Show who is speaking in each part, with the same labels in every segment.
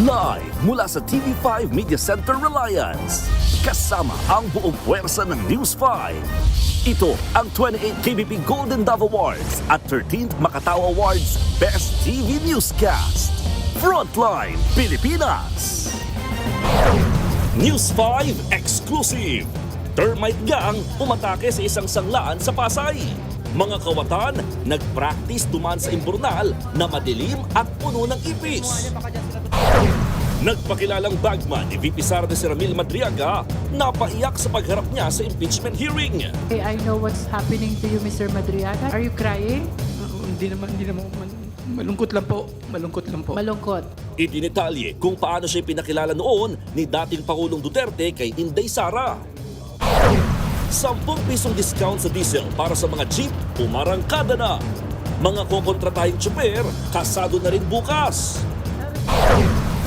Speaker 1: Live mula sa TV5 Media Center Reliance. Kasama ang buong puwersa ng News 5. Ito ang 28th KBP Golden Dove Awards at 13th Makatao Awards Best TV Newscast. Frontline Pilipinas. News 5 Exclusive. Termite gang umatake sa isang sanglaan sa Pasay. Mga kawatan nag-practice dumaan sa imburnal na madilim at puno ng ipis. Nagpakilalang bagman ni VP Sara de Serramil Madriaga napaiyak sa pagharap niya sa impeachment hearing.
Speaker 2: I know what's happening to you, Mr. Madriaga. Are you crying?
Speaker 3: Hindi naman. Malungkot lang po.
Speaker 2: Malungkot.
Speaker 1: Idinitalye kung paano siya pinakilala noon ni dating Pangulong Duterte kay Inday Sara. 10 pisong discount sa diesel para sa mga jeep, umarangkada na. Mga kokontratahing tsuper, kasado na rin bukas.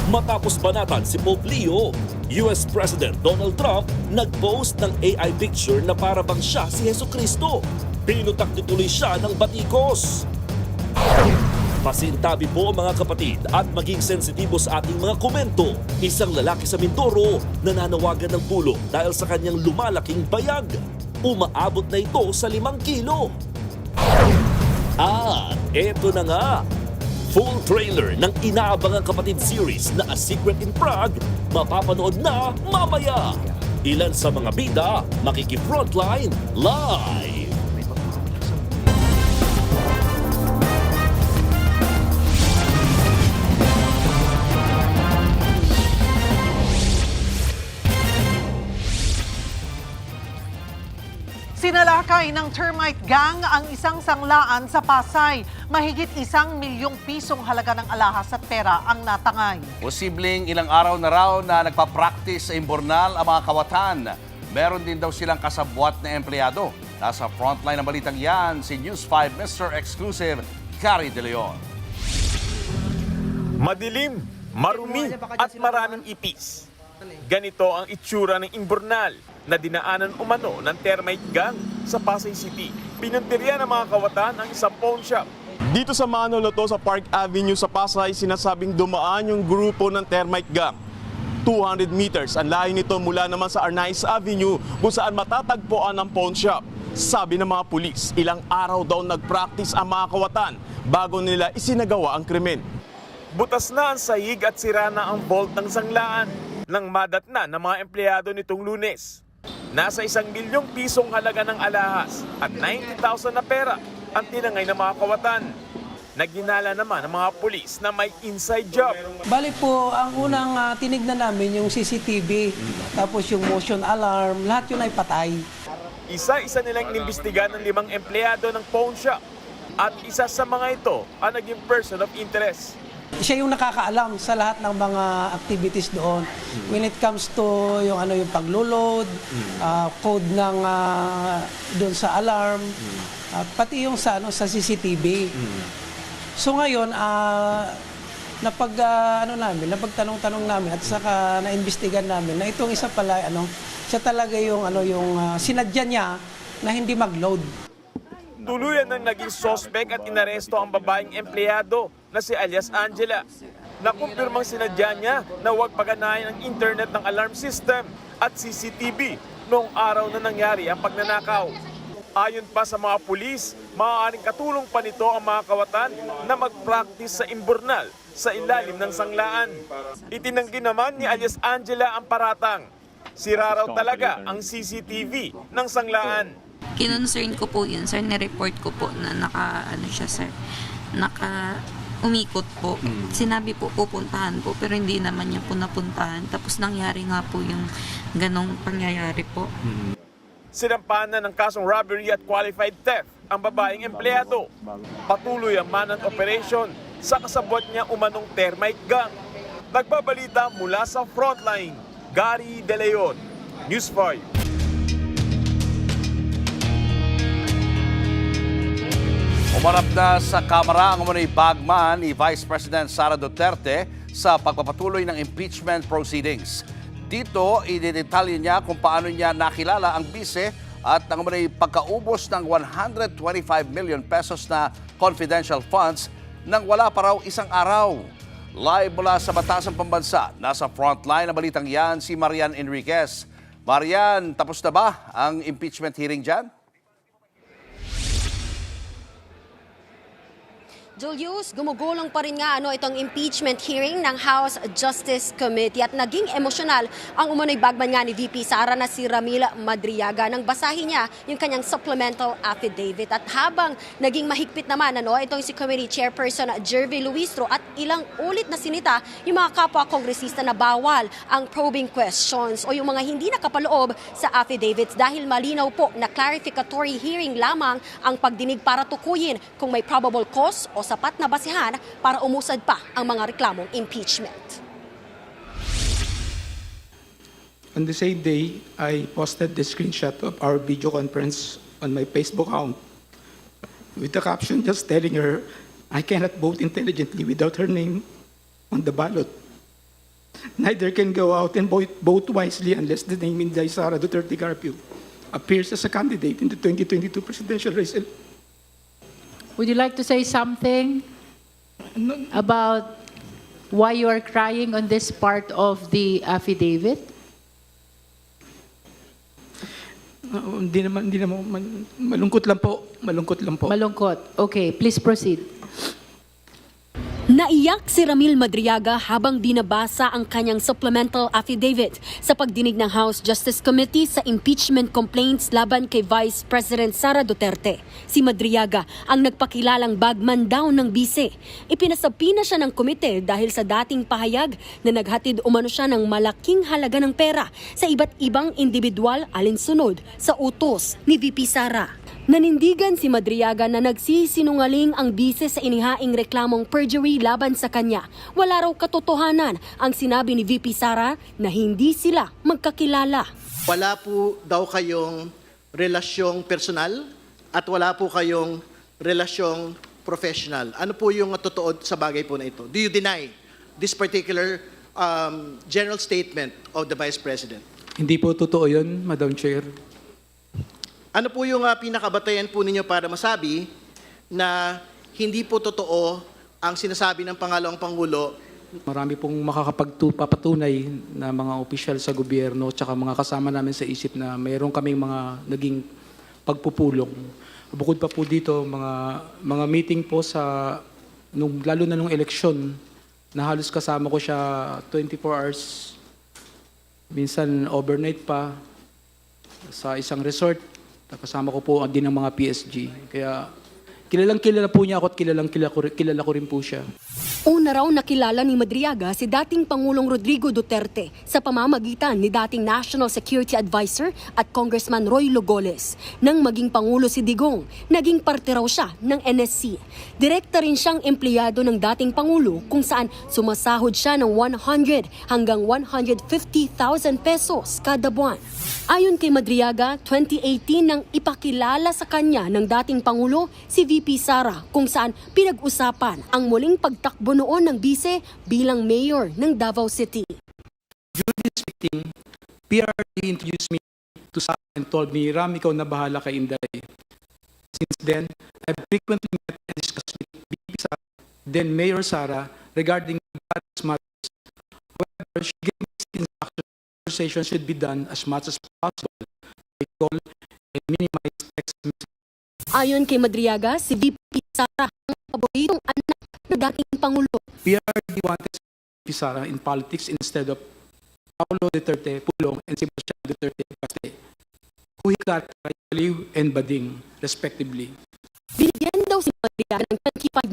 Speaker 1: Matapos banatan si Pope Leo, US President Donald Trump nag-post ng AI picture na para bang siya si Jesucristo. Pinutak tuloy siya ng batikos. Pasintabi po mga kapatid at maging sensitibo sa ating mga komento. Isang lalaki sa Mindoro nananawagan ng tulong dahil sa kanyang lumalaking bayag. Umaabot na ito sa 5 kilo. At eto na nga. Full trailer ng inaabangang kapatid series na A Secret in Prague mapapanood na mamaya. Ilan sa mga bida makiki-frontline live.
Speaker 4: Sinalakay ng termite gang ang isang sanglaan sa Pasay. Mahigit 1 milyong pisong halaga ng alahas at pera ang natangay.
Speaker 5: Posibleng ilang araw na raw na nagpa-practice sa imburnal ang mga kawatan. Meron din daw silang kasabwat na empleyado. Nasa frontline ng balitang yan, si News 5 Mr. Exclusive, Gary De Leon.
Speaker 6: Madilim, marumi at maraming ipis. Ganito ang itsura ng imburnal na dinaanan umano ng termite gang sa Pasay City. Pinuntirya ng mga kawatan ang isang pawn shop.
Speaker 7: Dito sa Manoloto sa Park Avenue sa Pasay, sinasabing dumaan yung grupo ng termite gang. 200 meters ang layo nito mula naman sa Arnaiz Avenue kung saan matatagpuan ang pawn shop. Sabi ng mga pulis, ilang araw daw nag-practice ang mga kawatan bago nila isinagawa ang krimen.
Speaker 6: Butas na ang sahig at sira na ang bolt ng sanglaan nang madatna ng mga empleyado nitong Lunes. Nasa 1 milyong pisong halaga ng alahas at 90,000 na pera ang tinangay ng mga kawatan. Naginala naman ng mga pulis na may inside job.
Speaker 8: Bali po, ang unang tinignan namin yung CCTV, tapos yung motion alarm, lahat yun ay patay.
Speaker 6: Isa-isa nilang inimbestigahan ng 5 empleyado ng pawn shop at isa sa mga ito ang naging person of interest.
Speaker 8: Siya yung nakakaalam sa lahat ng mga activities doon. When it comes to yung paglo-load, code ng doon sa alarm, pati yung sa CCTV. So ngayon napagtanong-tanong namin at saka naimbestigan namin na itong isa pala siya talaga yung sinadya niya na hindi mag-load.
Speaker 6: Tuluyan nang naging sospek at inaresto ang babaeng empleyado na si alias Angela. Nakumpirmang sinadya niya na huwag paganahin ang internet ng alarm system at CCTV noong araw na nangyari ang pagnanakaw. Ayon pa sa mga pulis, maaaring katulong pa nito ang mga kawatan na mag-practice sa imburnal sa ilalim ng sanglaan. Itinanggi naman ni alias Angela ang paratang. Sira raw talaga ang CCTV ng sanglaan.
Speaker 9: Kinonsern ko po yun, sir. Nireport ko po na umikot po. Sinabi po pupuntahan po, pero hindi naman niya po napuntahan. Tapos nangyari nga po yung ganong pangyayari po.
Speaker 6: Sinampahan na ng kasong robbery at qualified theft ang babaeng empleyado. Patuloy ang manhunt operation sa kasabwat niya umanong termite gang. Nagbabalita mula sa frontline, Gary De Leon, News 5.
Speaker 5: Umarap na sa Kamara ang umunay bagman ni Vice President Sara Duterte sa pagpapatuloy ng impeachment proceedings. Dito, ididetalye niya kung paano niya nakilala ang bise at ang umunay pagkaubos ng 125 million pesos na confidential funds nang wala pa raw isang araw. Live mula sa Batasan Pambansa, nasa frontline ng balitang yan si Marian Enriquez. Marian, tapos na ba ang impeachment hearing dyan?
Speaker 10: Julius, gumugulong pa rin nga itong impeachment hearing ng House Justice Committee at naging emosyonal ang umunoy bagman nga ni VP Sara na si Ramil Madriaga nang basahin niya yung kanyang supplemental affidavit. At habang naging mahigpit naman itong si Committee Chairperson Jervy Luistro at ilang ulit na sinita yung mga kapwa kongresista na bawal ang probing questions o yung mga hindi nakapaloob sa affidavits dahil malinaw po na clarificatory hearing lamang ang pagdinig para tukuyin kung may probable cause o sapat na basihan para umusad pa ang mga reklamong impeachment.
Speaker 3: On the same day, I posted the screenshot of our video conference on my Facebook account with the caption just telling her, I cannot vote intelligently without her name on the ballot. Neither can go out and vote wisely unless the name Inday Sara Duterte Carpio appears as a candidate in the 2022 presidential race.
Speaker 2: Would you like to say something about why you are crying on this part of the affidavit?
Speaker 3: Hindi naman, malungkot lang po.
Speaker 2: Malungkot. Okay, please proceed.
Speaker 10: Naiyak si Ramil Madriaga habang binabasa ang kanyang supplemental affidavit sa pagdinig ng House Justice Committee sa impeachment complaints laban kay Vice President Sara Duterte. Si Madriaga ang nagpakilalang bagman daw ng bise. Ipinasapi na siya ng komite dahil sa dating pahayag na naghatid umano siya ng malaking halaga ng pera sa iba't ibang individual alinsunod sa utos ni VP Sara. Nanindigan si Madriaga na nagsisinungaling ang bise sa inihaing reklamong perjury laban sa kanya. Wala raw katotohanan ang sinabi ni VP Sara na hindi sila magkakilala.
Speaker 11: Wala po daw kayong relasyong personal at wala po kayong relasyong professional. Ano po yung totoo sa bagay po na ito? Do you deny this particular general statement of the Vice President?
Speaker 3: Hindi po totoo yun, Madam Chair.
Speaker 11: Ano po yung pinakabatayan po ninyo para masabi na hindi po totoo ang sinasabi ng pangalawang Pangulo?
Speaker 3: Marami pong makakapagpapatunay na mga opisyal sa gobyerno tsaka mga kasama namin sa isip na mayroon kaming mga naging pagpupulong. Bukod pa po dito, mga meeting po sa, lalo na nung eleksyon, na halos kasama ko siya 24 hours, minsan overnight pa, sa isang resort. Kasama ko po din ang mga PSG. Kaya kilalang-kilala po niya ako at kilala ko rin po siya.
Speaker 10: Una raw nakilala ni Madriaga si dating Pangulong Rodrigo Duterte sa pamamagitan ni dating National Security Advisor at Congressman Roy Logoles. Nang maging Pangulo si Digong, naging parte raw siya ng NSC. Direkta rin siyang empleyado ng dating Pangulo kung saan sumasahod siya ng 100 hanggang 150,000 pesos kada buwan. Ayon kay Madriaga, 2018 nang ipakilala sa kanya ng dating Pangulo si VP Sara kung saan pinag-usapan ang muling pagtakbo noon ng bise bilang mayor ng Davao City.
Speaker 3: During this meeting, PRD introduced me to Sara and told me, Ram, ikaw na bahala kay Inday. Since then, I've frequently met and discussed with VP Sara, then Mayor Sara, regarding various matters. However, she gave me instructions. Conversation should be done as much as possible by call and minimize text message.
Speaker 10: Ayon kay Madriaga, si VP Sara ang paboritong anak ng dating Pangulo.
Speaker 3: PRD wanted VP Sara in politics instead of Paulo Duterte Pulong and Sebastian Duterte Paste, who he characterized Aliw and Bading, respectively.
Speaker 10: Binigyan daw si Madriaga ng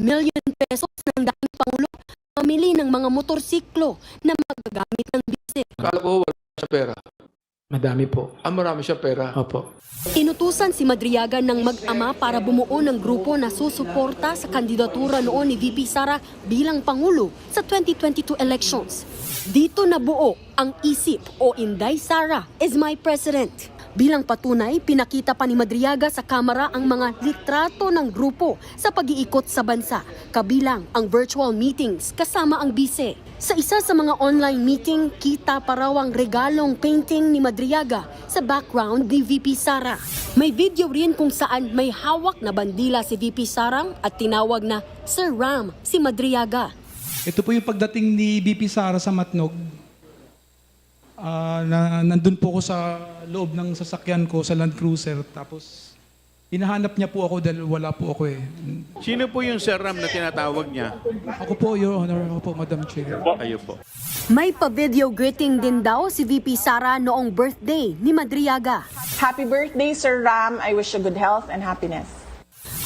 Speaker 10: 25 million pesos ng dating Pangulo pamili ng mga motorsiklo na magagamit ng bise.
Speaker 12: Akala ko wala siya pera.
Speaker 3: Madami po.
Speaker 12: Marami siya pera.
Speaker 3: Opo.
Speaker 10: Inutusan si Madriaga ng mag-ama para bumuo ng grupo na susuporta sa kandidatura noon ni VP Sara bilang Pangulo sa 2022 elections. Dito nabuo ang isip o Inday Sara is my president. Bilang patunay, pinakita pa ni Madriaga sa kamera ang mga litrato ng grupo sa pag-iikot sa bansa, kabilang ang virtual meetings kasama ang bise. Sa isa sa mga online meeting, kita pa raw ang regalong painting ni Madriaga sa background ni VP Sara. May video rin kung saan may hawak na bandila si VP Sara at tinawag na Sir Ram si Madriaga.
Speaker 3: Ito po yung pagdating ni BP Sara sa Matnog. Nandun po ako sa loob ng sasakyan ko sa Land Cruiser. Tapos hinahanap niya po ako dahil wala po ako eh.
Speaker 13: Sino po yung Sir Ram na tinatawag niya?
Speaker 3: Ako po, Your Honor. Ako po, Madam Chair.
Speaker 13: Ayun po.
Speaker 10: May pa-video greeting din daw si VP Sara noong birthday ni Madriaga.
Speaker 14: Happy birthday, Sir Ram. I wish you good health and happiness.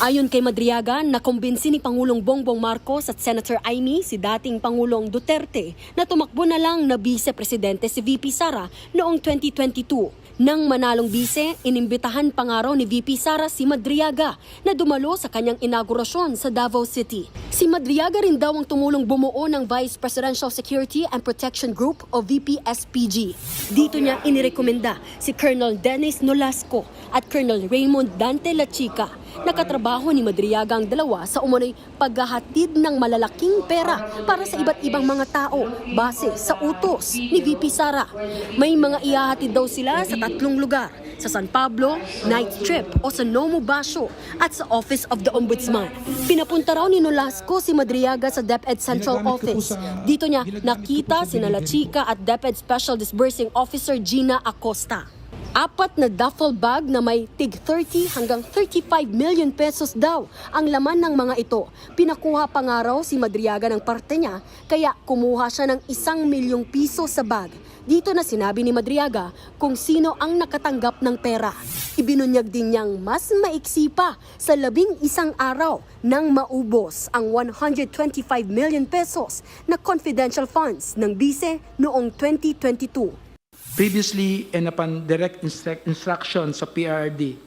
Speaker 10: Ayon kay Madriaga, nakumbinsi ni Pangulong Bongbong Marcos at Senator Amy si dating Pangulong Duterte na tumakbo na lang na vice-presidente si VP Sara noong 2022. Nang manalong bise, inimbitahan pa nga raw ni VP Sara si Madriaga na dumalo sa kanyang inaugurasyon sa Davao City. Si Madriaga rin daw ang tumulong bumuo ng Vice Presidential Security and Protection Group o VPSPG. Dito niya inirekomenda si Colonel Dennis Nolasco at Colonel Raymond Dante Lachica. Nakatrabaho ni Madriaga ang dalawa sa umano'y paghahatid ng malalaking pera para sa iba't ibang mga tao base sa utos ni VP Sara. May mga ihahatid daw sila sa 3 lugar, sa San Pablo, Night Trip o sa Nomo Basho at sa Office of the Ombudsman. Pinapunta raw ni Nolasco si Madriaga sa DepEd Central Office. Dito niya nakita si Lachica at DepEd Special Disbursing Officer Gina Acosta. 4 na duffel bag na may tig 30 hanggang 35 million pesos daw ang laman ng mga ito. Pinakuha pa nga raw si Madriaga ng parte niya, kaya kumuha siya ng 1 milyong piso sa bag. Dito na sinabi ni Madriaga kung sino ang nakatanggap ng pera. Ibinunyag din niyang mas maiksi pa sa 11 araw nang maubos ang 125 million pesos na confidential funds ng bise noong 2022.
Speaker 3: Previously and upon direct instruction sa PRD,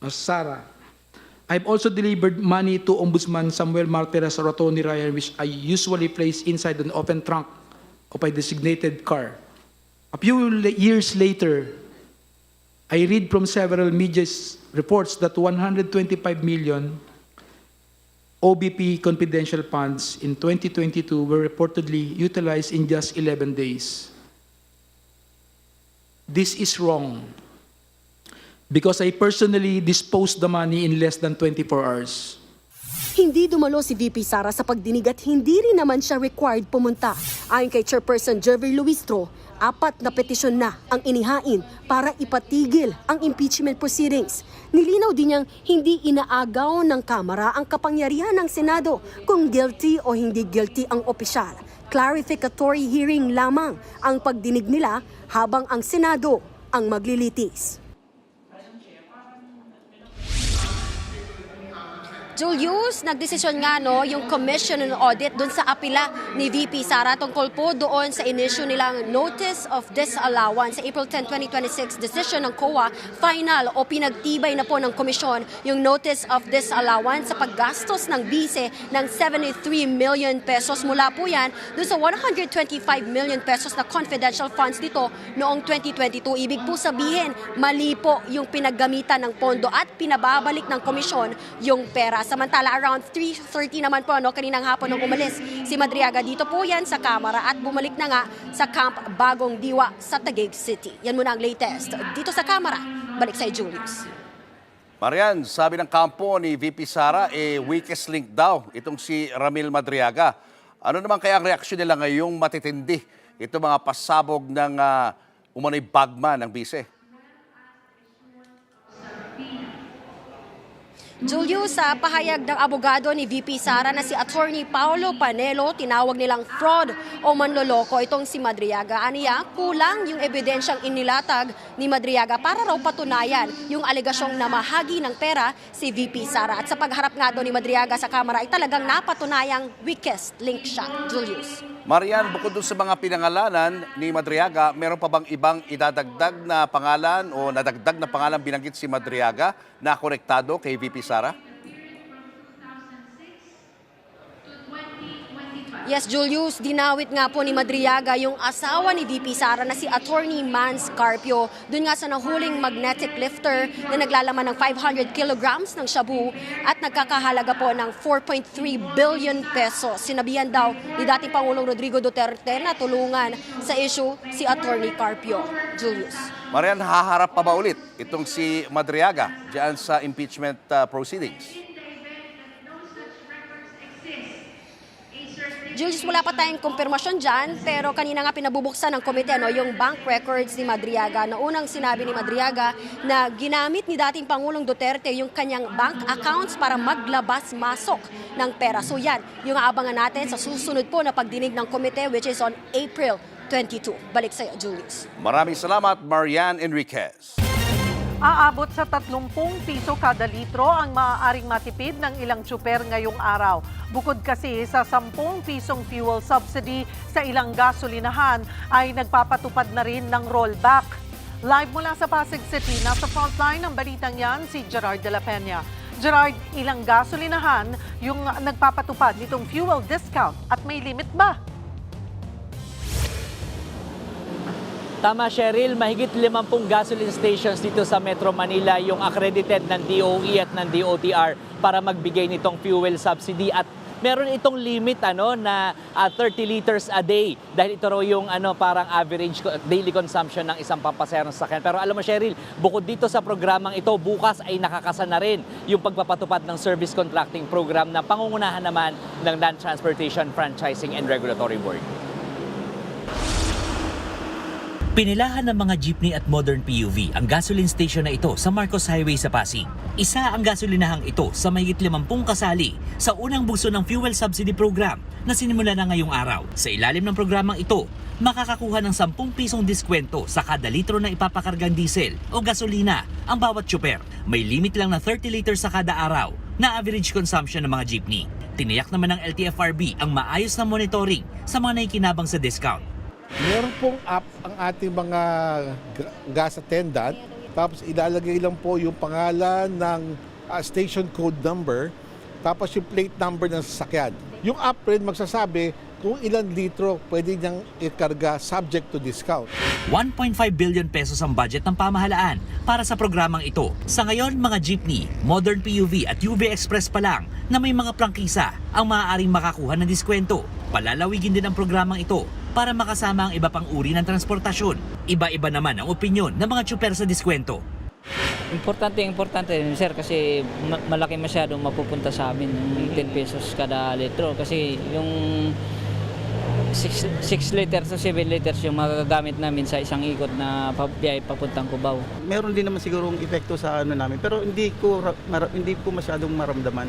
Speaker 3: Sara, I've also delivered money to Ombudsman Samuel Martires or Tony Ryan, which I usually place inside an open trunk of a designated car. A few years later, I read from several media reports that 125 million OBP confidential funds in 2022 were reportedly utilized in just 11 days. This is wrong because I personally disposed the money in less than 24 hours.
Speaker 10: Hindi dumalo si VP Sara sa pagdinig at hindi rin naman siya required pumunta. Ayon kay Chairperson Jervy Luistro, 4 na petisyon na ang inihain para ipatigil ang impeachment proceedings. Nilinaw din niyang hindi inaagaw ng Kamara ang kapangyarihan ng Senado kung guilty o hindi guilty ang opisyal. Clarificatory hearing lamang ang pagdinig nila habang ang Senado ang maglilitis. Julius, nagdesisyon nga yung Commission on Audit doon sa apila ni VP Sara tungkol po doon sa inisyu nilang Notice of Disallowance sa April 10, 2026 decision ng COA. Final o pinagtibay na po ng komisyon yung Notice of Disallowance sa paggastos ng bise ng 73 million pesos. Mula po yan doon sa 125 million pesos na confidential funds dito noong 2022. Ibig po sabihin, mali po yung pinaggamitan ng pondo at pinababalik ng komisyon yung pera. Samantala, around 3:30 naman po, kaninang hapon nung umalis si Madriaga, dito po yan sa Kamara at bumalik na nga sa Camp Bagong Diwa sa Taguig City. Yan muna ang latest dito sa Kamara. Balik sa Julius.
Speaker 5: Marian, sabi ng kampo ni VP Sara, weakest link daw itong si Ramil Madriaga. Ano naman kaya ang reaksyon nila ngayong matitindi ito mga pasabog ng umano'y bagman ng bise?
Speaker 10: Julius, sa pahayag ng abogado ni VP Sara na si Attorney Paolo Panelo, tinawag nilang fraud o manloloko itong si Madriaga. Aniya, kulang yung ebidensyang inilatag ni Madriaga para raw patunayan yung alegasyong namahagi ng pera si VP Sara. At sa pagharap nga doon ni Madriaga sa Kamara ay talagang napatunayang weakest link siya. Julius.
Speaker 5: Marian, bukod dun sa mga pinangalanan ni Madriaga, meron pa bang ibang idadagdag na pangalan o nadagdag na pangalan binanggit si Madriaga na konektado kay VP Sara?
Speaker 10: Yes, Julius, dinawit nga po ni Madriaga yung asawa ni VP Sara na si Attorney Mans Carpio. Doon nga sa nahuling magnetic lifter na naglalaman ng 500 kilograms ng shabu at nagkakahalaga po ng 4.3 billion pesos. Sinabihan daw ni dating Pangulong Rodrigo Duterte na tulungan sa issue si Attorney Carpio. Julius.
Speaker 5: Marian, haharap pa ba ulit itong si Madriaga diyan sa impeachment proceedings?
Speaker 10: Julius, wala pa tayong kumpirmasyon dyan, pero kanina nga pinabubuksan ng komite yung bank records ni Madriaga. Na unang sinabi ni Madriaga na ginamit ni dating Pangulong Duterte yung kanyang bank accounts para maglabas-masok ng pera. So yan, yung aabangan natin sa susunod po na pagdinig ng komite, which is on April 22. Balik sa'yo, Julius.
Speaker 5: Maraming salamat, Marian Enriquez.
Speaker 4: Aabot sa 30 piso kada litro ang maaaring matipid ng ilang tsuper ngayong araw. Bukod kasi sa 10 pisong fuel subsidy sa ilang gasolinahan ay nagpapatupad na rin ng rollback. Live mula sa Pasig City, nasa frontline ng balitang yan si Gerard de la Peña. Gerard, ilang gasolinahan yung nagpapatupad nitong fuel discount at may limit ba?
Speaker 15: Tama, Cheryl, mahigit 50 gasoline stations dito sa Metro Manila yung accredited ng DOE at ng DOTR para magbigay nitong fuel subsidy at meron itong limit na 30 liters a day dahil ito raw yung parang average daily consumption ng isang pampaserong sasakyan. Pero alam mo, Cheryl, bukod dito sa programang ito, bukas ay nakakasa na rin yung pagpapatupad ng service contracting program na pangungunahan naman ng Land Transportation Franchising and Regulatory Board.
Speaker 16: Pinilahan ng mga jeepney at modern PUV ang gasoline station na ito sa Marcos Highway sa Pasig. Isa ang gasolinahang ito sa mahigit 50 kasali sa unang bugso ng fuel subsidy program na sinimula na ngayong araw. Sa ilalim ng programang ito, makakakuha ng 10 pisong diskwento sa kada litro na ipapakargang diesel o gasolina ang bawat tsuper. May limit lang na 30 liters sa kada araw na average consumption ng mga jeepney. Tiniyak naman ng LTFRB ang maayos na monitoring sa mga naikinabang sa discount.
Speaker 17: Meron pong app ang ating mga gas attendant, tapos ilalagay lang po yung pangalan ng station code number, tapos yung plate number ng sasakyan. Yung app rin magsasabi kung ilang litro pwede niyang ikarga subject to discount.
Speaker 16: 1.5 billion pesos ang budget ng pamahalaan para sa programang ito. Sa ngayon, mga jeepney, modern PUV at UV Express pa lang na may mga prangkisa ang maaaring makakuha ng diskwento. Palalawigin din ang programang ito para makasama ang iba pang uri ng transportasyon. Iba-iba naman ang opinyon ng mga tsuper sa diskwento.
Speaker 15: Importante sir kasi malaki masyadong mapupunta sa amin yung 10 pesos kada litro kasi yung 6 liters o 7 liters yung magagamit namin sa isang ikot na biyahe papuntang Cubao.
Speaker 18: Meron din naman sigurong epekto sa namin pero hindi ko masyadong maramdaman.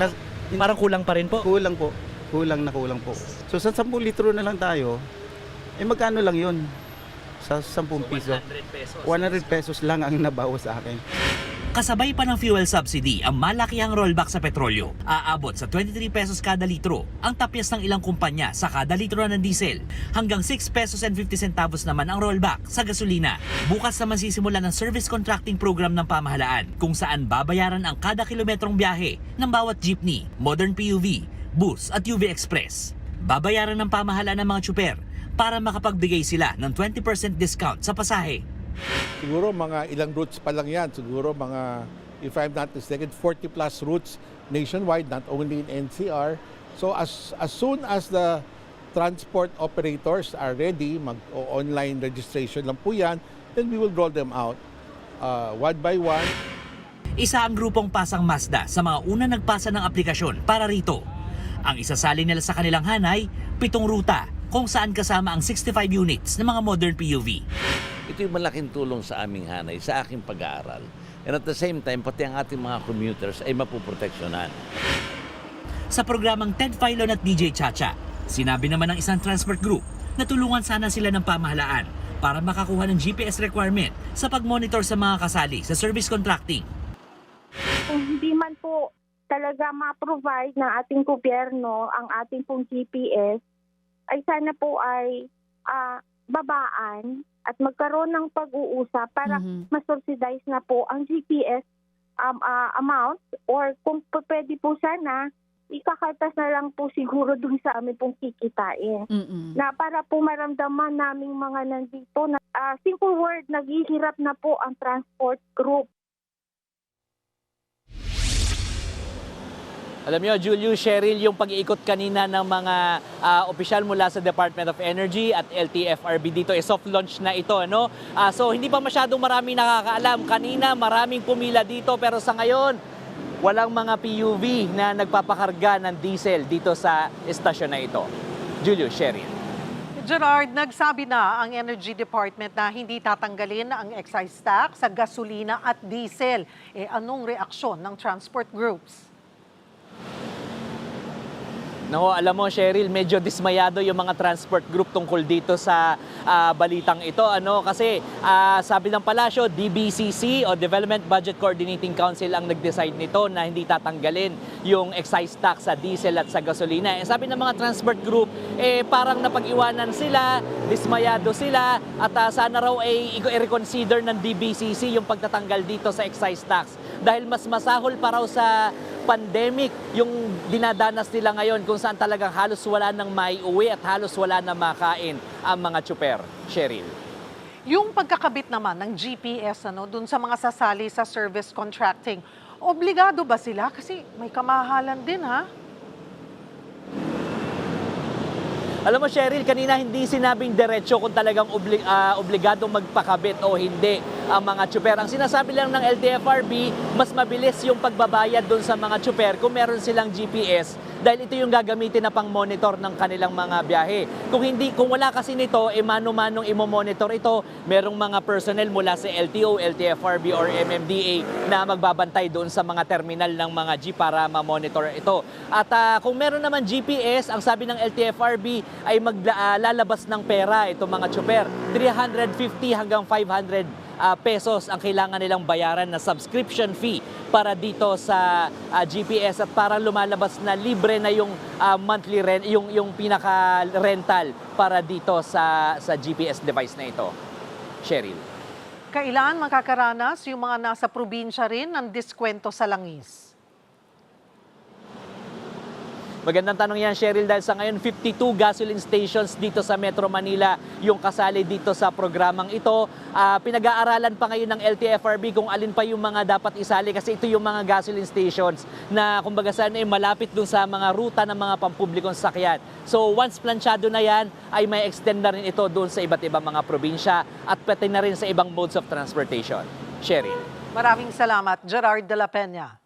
Speaker 18: Kasi,
Speaker 15: parang kulang pa rin po?
Speaker 18: Kulang po. Kulang po. So sa 10 litro na lang tayo, magkano lang yun? Sa 10 piso. 100 pesos lang ang nabawas sa akin.
Speaker 16: Kasabay pa ng fuel subsidy ang malakihang rollback sa petrolyo. Aabot sa 23 pesos kada litro ang tapyas ng ilang kumpanya sa kada litro ng diesel. Hanggang 6 pesos and 50 centavos naman ang rollback sa gasolina. Bukas naman sisimula ng service contracting program ng pamahalaan kung saan babayaran ang kada kilometrong biyahe ng bawat jeepney, modern PUV, bus at UV Express. Babayaran ng pamahalaan ng mga tsuper para makapagbigay sila ng 20% discount sa pasahe.
Speaker 17: Siguro mga ilang routes pa lang yan. Siguro mga, if I'm not mistaken, 40 plus routes nationwide, not only in NCR. So as soon as the transport operators are ready, mag-online registration lang po yan, then we will roll them out one by one.
Speaker 16: Isa ang grupong Pasang Mazda sa mga una nagpasa ng aplikasyon para rito. Ang isasali nila sa kanilang hanay, 7 ruta kung saan kasama ang 65 units ng mga modern PUV.
Speaker 19: Ito yung malaking tulong sa aming hanay, sa aking pag-aaral. And at the same time, pati ang ating mga commuters ay mapuproteksyonan.
Speaker 16: Sa programang Ted Filon at DJ Chacha, sinabi naman ng isang transport group na tulungan sana sila ng pamahalaan para makakuha ng GPS requirement sa pag-monitor sa mga kasali sa service contracting.
Speaker 20: Kung hindi man po talaga ma-provide ng ating gobyerno ang ating pong GPS, ay sana po ay babaan at magkaroon ng pag-uusap para ma-subsidize na po ang GPS amount, or kung pwede po sana, ikakaltas na lang po siguro dun sa amin pong kikitain. Na para po maramdaman naming mga nandito na simple word, naghihirap na po ang transport group.
Speaker 15: Alam niyo, Julius, Cheryl, yung pag-iikot kanina ng mga opisyal mula sa Department of Energy at LTFRB dito, soft launch na ito, no? So hindi pa masyadong maraming nakakaalam. Kanina maraming pumila dito, pero sa ngayon, walang mga PUV na nagpapakarga ng diesel dito sa estasyon na ito. Julius, Sheryl.
Speaker 4: Gerard, nagsabi na ang Energy Department na hindi tatanggalin ang excise tax sa gasolina at diesel. Anong reaksyon ng transport groups?
Speaker 15: No, alam mo Sheryl, medyo dismayado yung mga transport group tungkol dito sa balitang ito. Kasi sabi ng palasyo, DBCC o Development Budget Coordinating Council ang nag-decide nito na hindi tatanggalin yung excise tax sa diesel at sa gasolina. Sabi ng mga transport group, parang napag-iwanan sila, dismayado sila, at sana raw i-reconsider ng DBCC yung pagtatanggal dito sa excise tax. Dahil mas masahol pa raw sa pandemic yung dinadanas nila ngayon kung saan talagang halos wala nang maiuwi at halos wala nang makain ang mga tsuper. Sheryl.
Speaker 4: Yung pagkakabit naman ng GPS dun sa mga sasali sa service contracting, obligado ba sila? Kasi may kamahalan din, ha?
Speaker 15: Alam mo Sheryl, kanina hindi sinabing diretso kung talagang obligadong magpakabit o hindi ang mga tsuper. Ang sinasabi lang ng LTFRB, mas mabilis yung pagbabayad doon sa mga tsuper kung meron silang GPS dahil ito yung gagamitin na pang-monitor ng kanilang mga biyahe. Kung wala kasi nito, mano-manong imo-monitor ito, merong mga personnel mula sa LTO, LTFRB or MMDA na magbabantay doon sa mga terminal ng mga jeep para ma-monitor ito. At kung meron naman GPS, ang sabi ng LTFRB ay maglalabas ng pera itong mga tsuper. 350 hanggang 500 pesos ang kailangan nilang bayaran na subscription fee para dito sa GPS at para lumalabas na libre na yung monthly rent, yung pinaka-rental para dito sa GPS device na ito. Sheryl.
Speaker 4: Kailan makakaranas yung mga nasa probinsya rin ng diskwento sa langis?
Speaker 15: Magandang tanong yan, Sheryl, dahil sa ngayon 52 gasoline stations dito sa Metro Manila yung kasali dito sa programang ito. Pinag-aaralan pa ngayon ng LTFRB kung alin pa yung mga dapat isali kasi ito yung mga gasoline stations na kumbaga saan malapit dun sa mga ruta ng mga pampublikong sakyan. So once planchado na yan, ay may extend na rin ito doon sa iba't ibang mga probinsya at pati na rin sa ibang modes of transportation. Sheryl.
Speaker 4: Maraming salamat, Gerard de la Peña.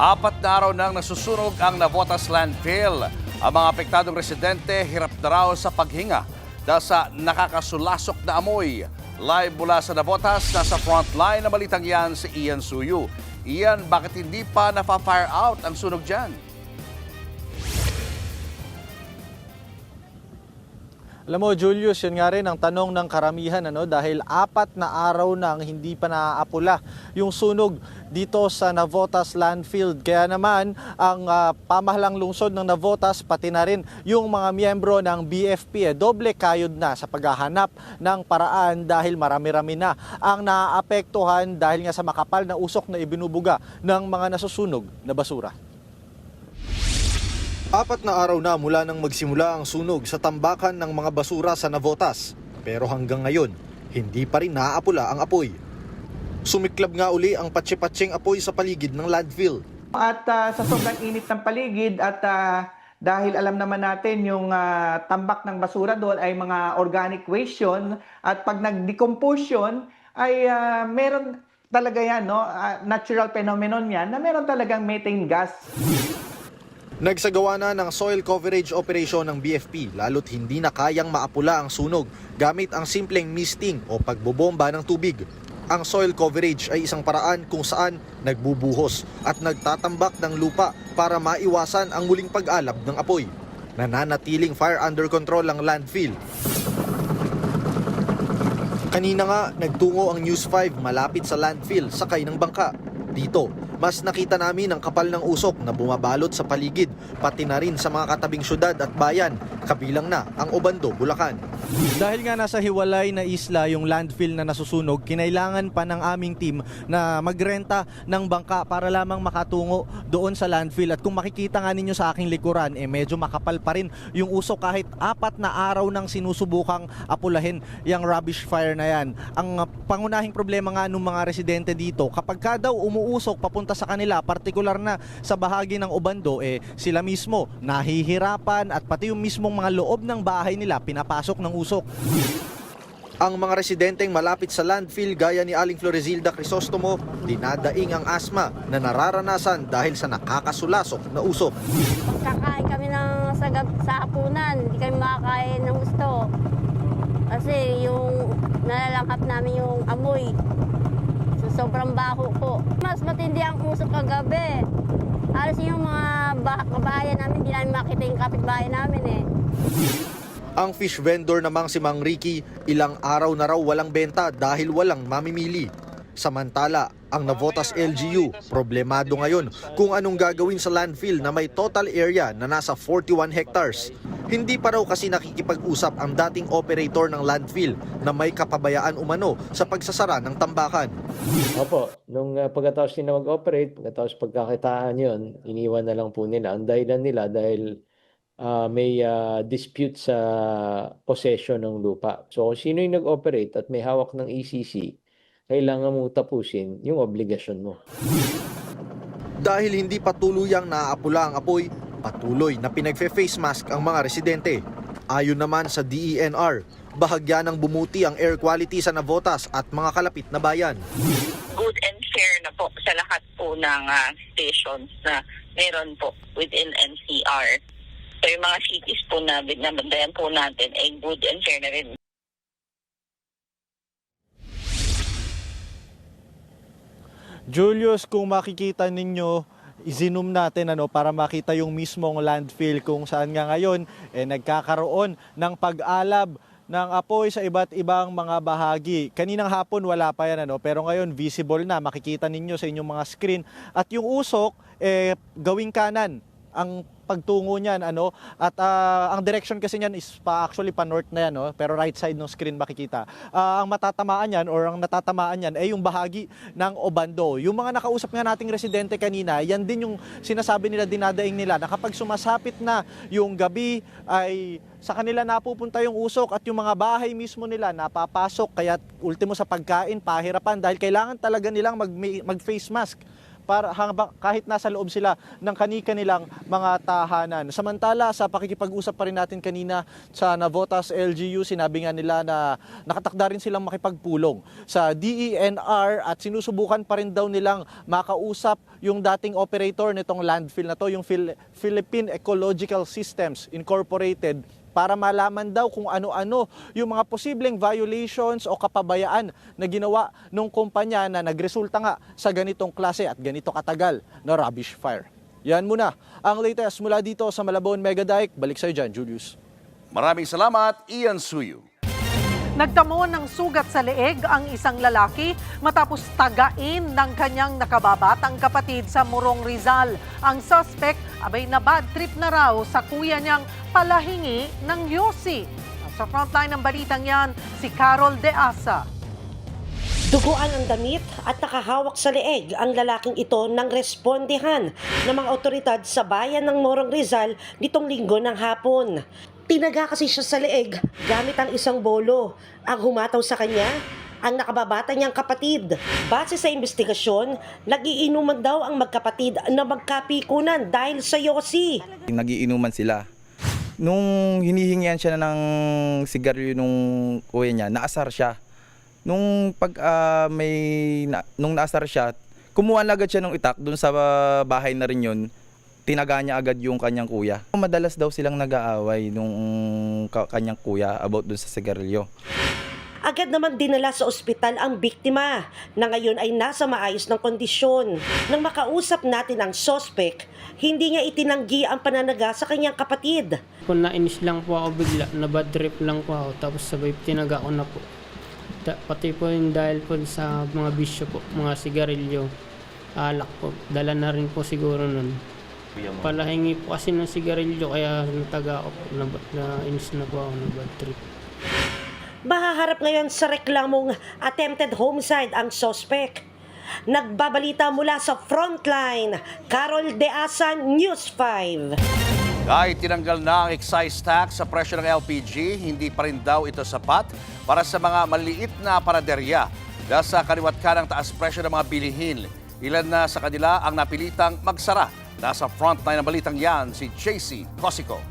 Speaker 5: 4 na araw nang nasusunog ang Navotas landfill. Ang mga apektadong residente hirap na raw sa paghinga dahil sa nakakasulasok na amoy. Live mula sa Navotas, nasa frontline na balitang yan si Ian Suyu. Ian, bakit hindi pa nafa-fire out ang sunog dyan?
Speaker 21: Alam mo Julius, yun nga rin ang tanong ng karamihan dahil 4 na araw nang hindi pa naaapula yung sunog dito sa Navotas landfill. Kaya naman ang pamahalang lungsod ng Navotas pati na rin yung mga miyembro ng BFP doble kayod na sa paghahanap ng paraan dahil marami-rami na ang naaapektuhan dahil nga sa makapal na usok na ibinubuga ng mga nasusunog na basura. 4 na araw na mula nang magsimula ang sunog sa tambakan ng mga basura sa Navotas. Pero hanggang ngayon, hindi pa rin naaapula ang apoy. Sumiklab nga uli ang patsi-patsing apoy sa paligid ng landfill.
Speaker 22: At sa sobrang init ng paligid at dahil alam naman natin yung tambak ng basura doon ay mga organic waste yun, at pag nag-decompose yun ay meron talaga yan, natural phenomenon yan na meron talagang methane gas.
Speaker 21: Nagsagawa na ng soil coverage operation ng BFP lalo't hindi na kayang maapula ang sunog gamit ang simpleng misting o pagbobomba ng tubig. Ang soil coverage ay isang paraan kung saan nagbubuhos at nagtatambak ng lupa para maiwasan ang muling pag-alab ng apoy. Nananatiling fire under control ang landfill. Kanina nga, nagtungo ang News 5 malapit sa landfill sakay ng bangka. Dito, mas nakita namin ang kapal ng usok na bumabalot sa paligid, pati na rin sa mga katabing syudad at bayan, kabilang na ang Obando, Bulacan. Dahil nga nasa hiwalay na isla yung landfill na nasusunog, kinailangan pa ng aming team na magrenta ng bangka para lamang makatungo doon sa landfill. At kung makikita nga ninyo sa aking likuran, medyo makapal pa rin yung usok kahit 4 na araw nang sinusubukang apulahin yung rubbish fire na yan. Ang pangunahing problema nga ng mga residente dito, kapag ka daw umuusok papunta sa kanila, partikular na sa bahagi ng Obando, sila mismo nahihirapan at pati yung mismong mga loob ng bahay nila pinapasok ng usok. Ang mga residenteng malapit sa landfill gaya ni Aling Florizilda Crisostomo, dinadaing ang asma na nararanasan dahil sa nakakasulasok na usok.
Speaker 1: Kakain kami sa hapunan, hindi kami makakain ng gusto. Kasi yung nalalangkap namin yung amoy. So, sobrang baho po. Mas matindi ang usok kagabi. Alas yung mga kabayan namin, hindi namin makita yung kapitbahay namin eh.
Speaker 21: Ang fish vendor namang si Mang Ricky, ilang araw na raw walang benta dahil walang mamimili. Samantala, ang Navotas LGU, problemado ngayon kung anong gagawin sa landfill na may total area na nasa 41 hectares. Hindi pa raw kasi nakikipag-usap ang dating operator ng landfill na may kapabayaan umano sa pagsasara ng tambakan.
Speaker 7: Opo, nung pagkatapos nila mag-operate, pagkatapos pagkakitaan yun, iniwan na lang po nila. Ang dahilan nila dahil may dispute sa possession ng lupa. So kung sino yung nag-operate at may hawak ng ECC, kailangan mo tapusin yung obligasyon mo.
Speaker 21: Dahil hindi patuluyang naaapula ang apoy, patuloy na pinagfe-face mask ang mga residente. Ayon naman sa DENR, bahagya ng bumuti ang air quality sa Navotas at mga kalapit na bayan.
Speaker 23: Good and fair na po sa lahat po ng stations na meron po within NCR. So yung mga cities po na binabandayan po natin ay good and fair na rin.
Speaker 24: Julius, kung makikita ninyo, i-zoom natin para makita yung mismong landfill kung saan nga ngayon nagkakaroon ng pag-alab ng apoy sa iba't ibang mga bahagi. Kaninang hapon wala pa yan pero ngayon visible na, makikita ninyo sa inyong mga screen at yung usok gawing kanan ang pagtungo niyan at ang direction kasi niyan is actually pa north na yan pero right side ng screen makikita. Ang matatamaan niyan or ang natatamaan niyan ay yung bahagi ng Obando. Yung mga nakausap nga nating residente kanina, yan din yung sinasabi nila, dinadaing nila na kapag sumasapit na yung gabi ay sa kanila napupunta yung usok at yung mga bahay mismo nila napapasok, kaya ultimo sa pagkain pahirapan dahil kailangan talaga nilang mag-face mask para kahit nasa loob sila ng kani-kanilang mga tahanan. Samantala, sa pakikipag-usap pa rin natin kanina sa Navotas LGU, sinabi nga nila na nakatakda rin silang makipagpulong sa DENR at sinusubukan pa rin daw nilang makausap yung dating operator nitong landfill na to, yung Philippine Ecological Systems Incorporated, para malaman daw kung ano-ano yung mga posibleng violations o kapabayaan na ginawa ng kumpanya na nagresulta nga sa ganitong klase at ganito katagal na rubbish fire. Yan muna ang latest mula dito sa Malabon Megadike. Balik sa'yo dyan, Julius.
Speaker 5: Maraming salamat, Ian Suyu.
Speaker 4: Nagtamo ng sugat sa leeg ang isang lalaki matapos tagain ng kanyang nakababatang kapatid sa Morong Rizal. Ang suspect abay na bad trip na raw sa kuya niyang palahingi ng yosi. Sa frontline ng balitang yan, si Carol De Asa.
Speaker 25: Duguan ang damit at nakahawak sa leeg ang lalaking ito nang respondihan ng mga otoridad sa bayan ng Morong Rizal nitong linggo ng hapon. Tinaga kasi siya sa leeg gamit ang isang bolo. Ang humataw sa kanya, ang nakababata niyang kapatid. Base sa investigasyon, nagiinuman daw ang magkapatid na magkapikunan dahil sa yosi.
Speaker 26: Nagiinuman sila. Nung hinihingian siya ng sigarilyo nung kuya niya, naasar siya. Nung naasar siya, kumuha na agad siya ng itak doon sa bahay na rin yun. Tinaga niya agad yung kanyang kuya. Madalas daw silang nag-aaway nung kanyang kuya about dun sa sigarilyo.
Speaker 25: Agad naman dinala sa ospital ang biktima na ngayon ay nasa maayos ng kondisyon. Nang makausap natin ang suspect, hindi niya itinanggi ang pananaga sa kanyang kapatid.
Speaker 27: Kung nainis lang po ako bigla, na bad trip lang po ako, tapos sabay tinaga ko na po. Pati po yung dahil po sa mga bisyo po, mga sigarilyo, alak po, dala na rin po siguro nun. Palahingi po kasi ng sigarilyo kaya nataga ako po, nainis na po ako, na bad trip.
Speaker 25: Mahaharap ngayon sa reklamong attempted homicide ang suspect. Nagbabalita mula sa Frontline, Carol De Asa, News 5.
Speaker 5: Kahit tinanggal na ang excise tax sa presyo ng LPG, hindi pa rin daw ito sapat para sa mga maliit na paraderya. Dahil sa kaliwat ka ng taas presyo ng mga bilihin, ilan na sa kanila ang napilitang magsara. Nasa frontline ng balitang yan, si JC Cosico.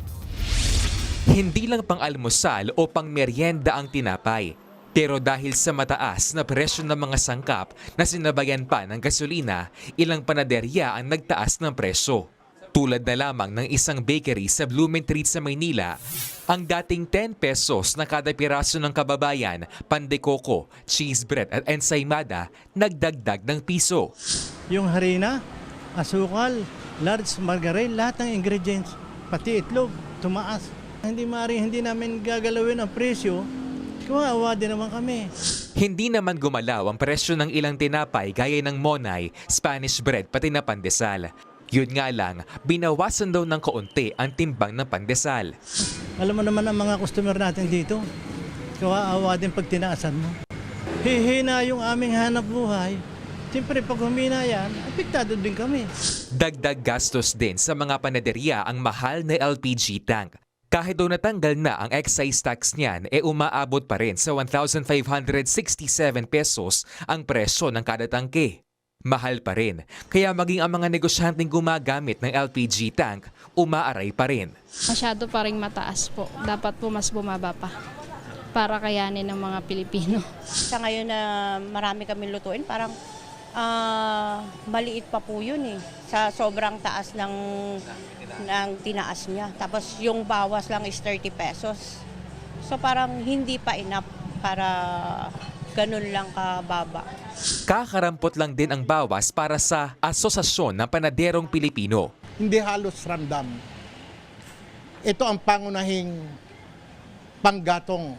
Speaker 28: Hindi lang pang-almusal o pang-merienda ang tinapay.
Speaker 2: Pero dahil sa mataas na presyo ng mga sangkap na sinabayan pa ng gasolina, ilang panaderya ang nagtaas ng presyo. Tulad na lamang ng isang bakery sa Blumentritt sa Maynila, ang dating 10 pesos na kada piraso ng kababayan, pandekoko, cheese bread at ensaymada, nagdagdag ng piso.
Speaker 6: Yung harina, asukal, large margarine, lahat ng ingredients, pati itlog, tumaas. Hindi namin gagalawin ang presyo, kawawa din naman kami.
Speaker 2: Hindi naman gumalaw ang presyo ng ilang tinapay gaya ng monay, Spanish bread pati na pandesal. Yun nga lang, binawasan daw ng kaunti ang timbang ng pandesal.
Speaker 6: Alam mo naman ang mga customer natin dito, kawawa din pag tinaasan mo. Hihina yung aming hanap buhay. Siyempre pag humina yan, apektado din kami.
Speaker 2: Dagdag gastos din sa mga panaderya ang mahal na LPG tank. Kahit daw natanggal na ang excise tax niyan, umaabot pa rin sa 1,567 pesos ang presyo ng kada tangke. Mahal pa rin, kaya maging ang mga negosyanteng gumagamit ng LPG tank, umaaray pa rin.
Speaker 8: Masyado pa rin mataas po. Dapat po mas bumaba pa para kayanin ng mga Pilipino.
Speaker 9: Sa ngayon na marami kami lutuin, parang maliit pa po yun eh. Sa sobrang taas ng tinaas niya. Tapos yung bawas lang is 30 pesos. So parang hindi pa enough para ganun lang kababa.
Speaker 2: Kakarampot lang din ang bawas para sa Asosasyon ng Panaderong Pilipino.
Speaker 17: Hindi halos ramdam. Ito ang pangunahing panggatong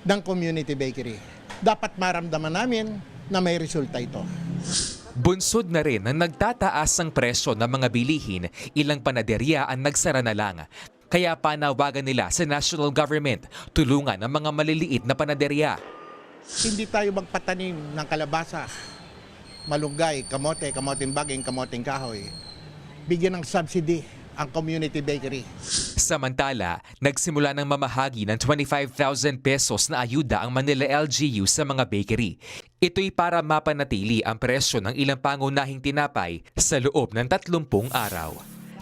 Speaker 17: ng community bakery. Dapat maramdaman namin na may resulta ito.
Speaker 2: Bunsod na rin ang nagtataas ang presyo ng mga bilihin, ilang panaderya ang nagsara na lang. Kaya panawagan nila sa national government, tulungan ang mga maliliit na panaderya.
Speaker 17: Hindi tayo magpatanim ng kalabasa, malunggay, kamote, kamoting baging, kamoting kahoy. Bigyan ng subsidy ang community bakery.
Speaker 2: Samantala, nagsimula ng mamahagi ng 25,000 pesos na ayuda ang Manila LGU sa mga bakery. Ito'y para mapanatili ang presyo ng ilang pangunahing tinapay sa loob ng 30 araw.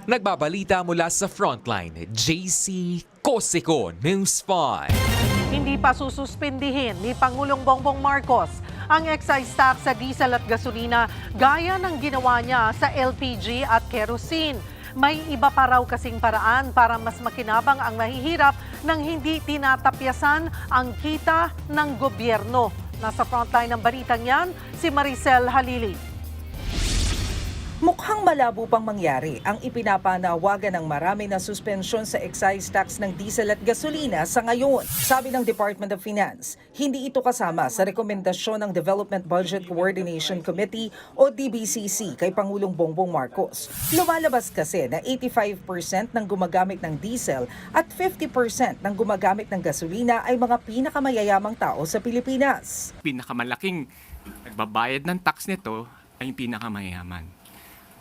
Speaker 2: Nagbabalita mula sa Frontline, JC Cosico, News 5.
Speaker 4: Hindi pa sususpindihin ni Pangulong Bongbong Marcos ang excise tax sa diesel at gasolina gaya ng ginawa niya sa LPG at kerosene. May iba pa raw kasing paraan para mas makinabang ang mahihirap nang hindi tinatapyasan ang kita ng gobyerno. Nasa frontline ng balitang yan, si Maricel Halili.
Speaker 11: Mukhang malabo pang mangyari ang ipinapanawagan ng marami na suspensyon sa excise tax ng diesel at gasolina sa ngayon. Sabi ng Department of Finance, hindi ito kasama sa rekomendasyon ng Development Budget Coordination Committee o DBCC kay Pangulong Bongbong Marcos. Lumalabas kasi na 85% ng gumagamit ng diesel at 50% ng gumagamit ng gasolina ay mga pinakamayayamang tao sa Pilipinas.
Speaker 12: Pinakamalaking nagbabayad ng tax nito ay yung pinakamayaman.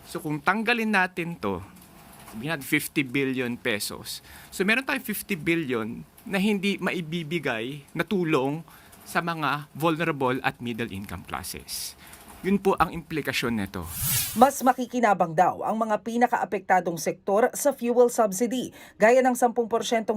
Speaker 12: So kung tanggalin natin to, sabihin natin 50 billion pesos. So meron tayong 50 billion na hindi maibibigay na tulong sa mga vulnerable at middle income classes. Yun po ang implikasyon nito.
Speaker 11: Mas makikinabang daw ang mga pinakaapektadong sektor sa fuel subsidy, gaya ng 10%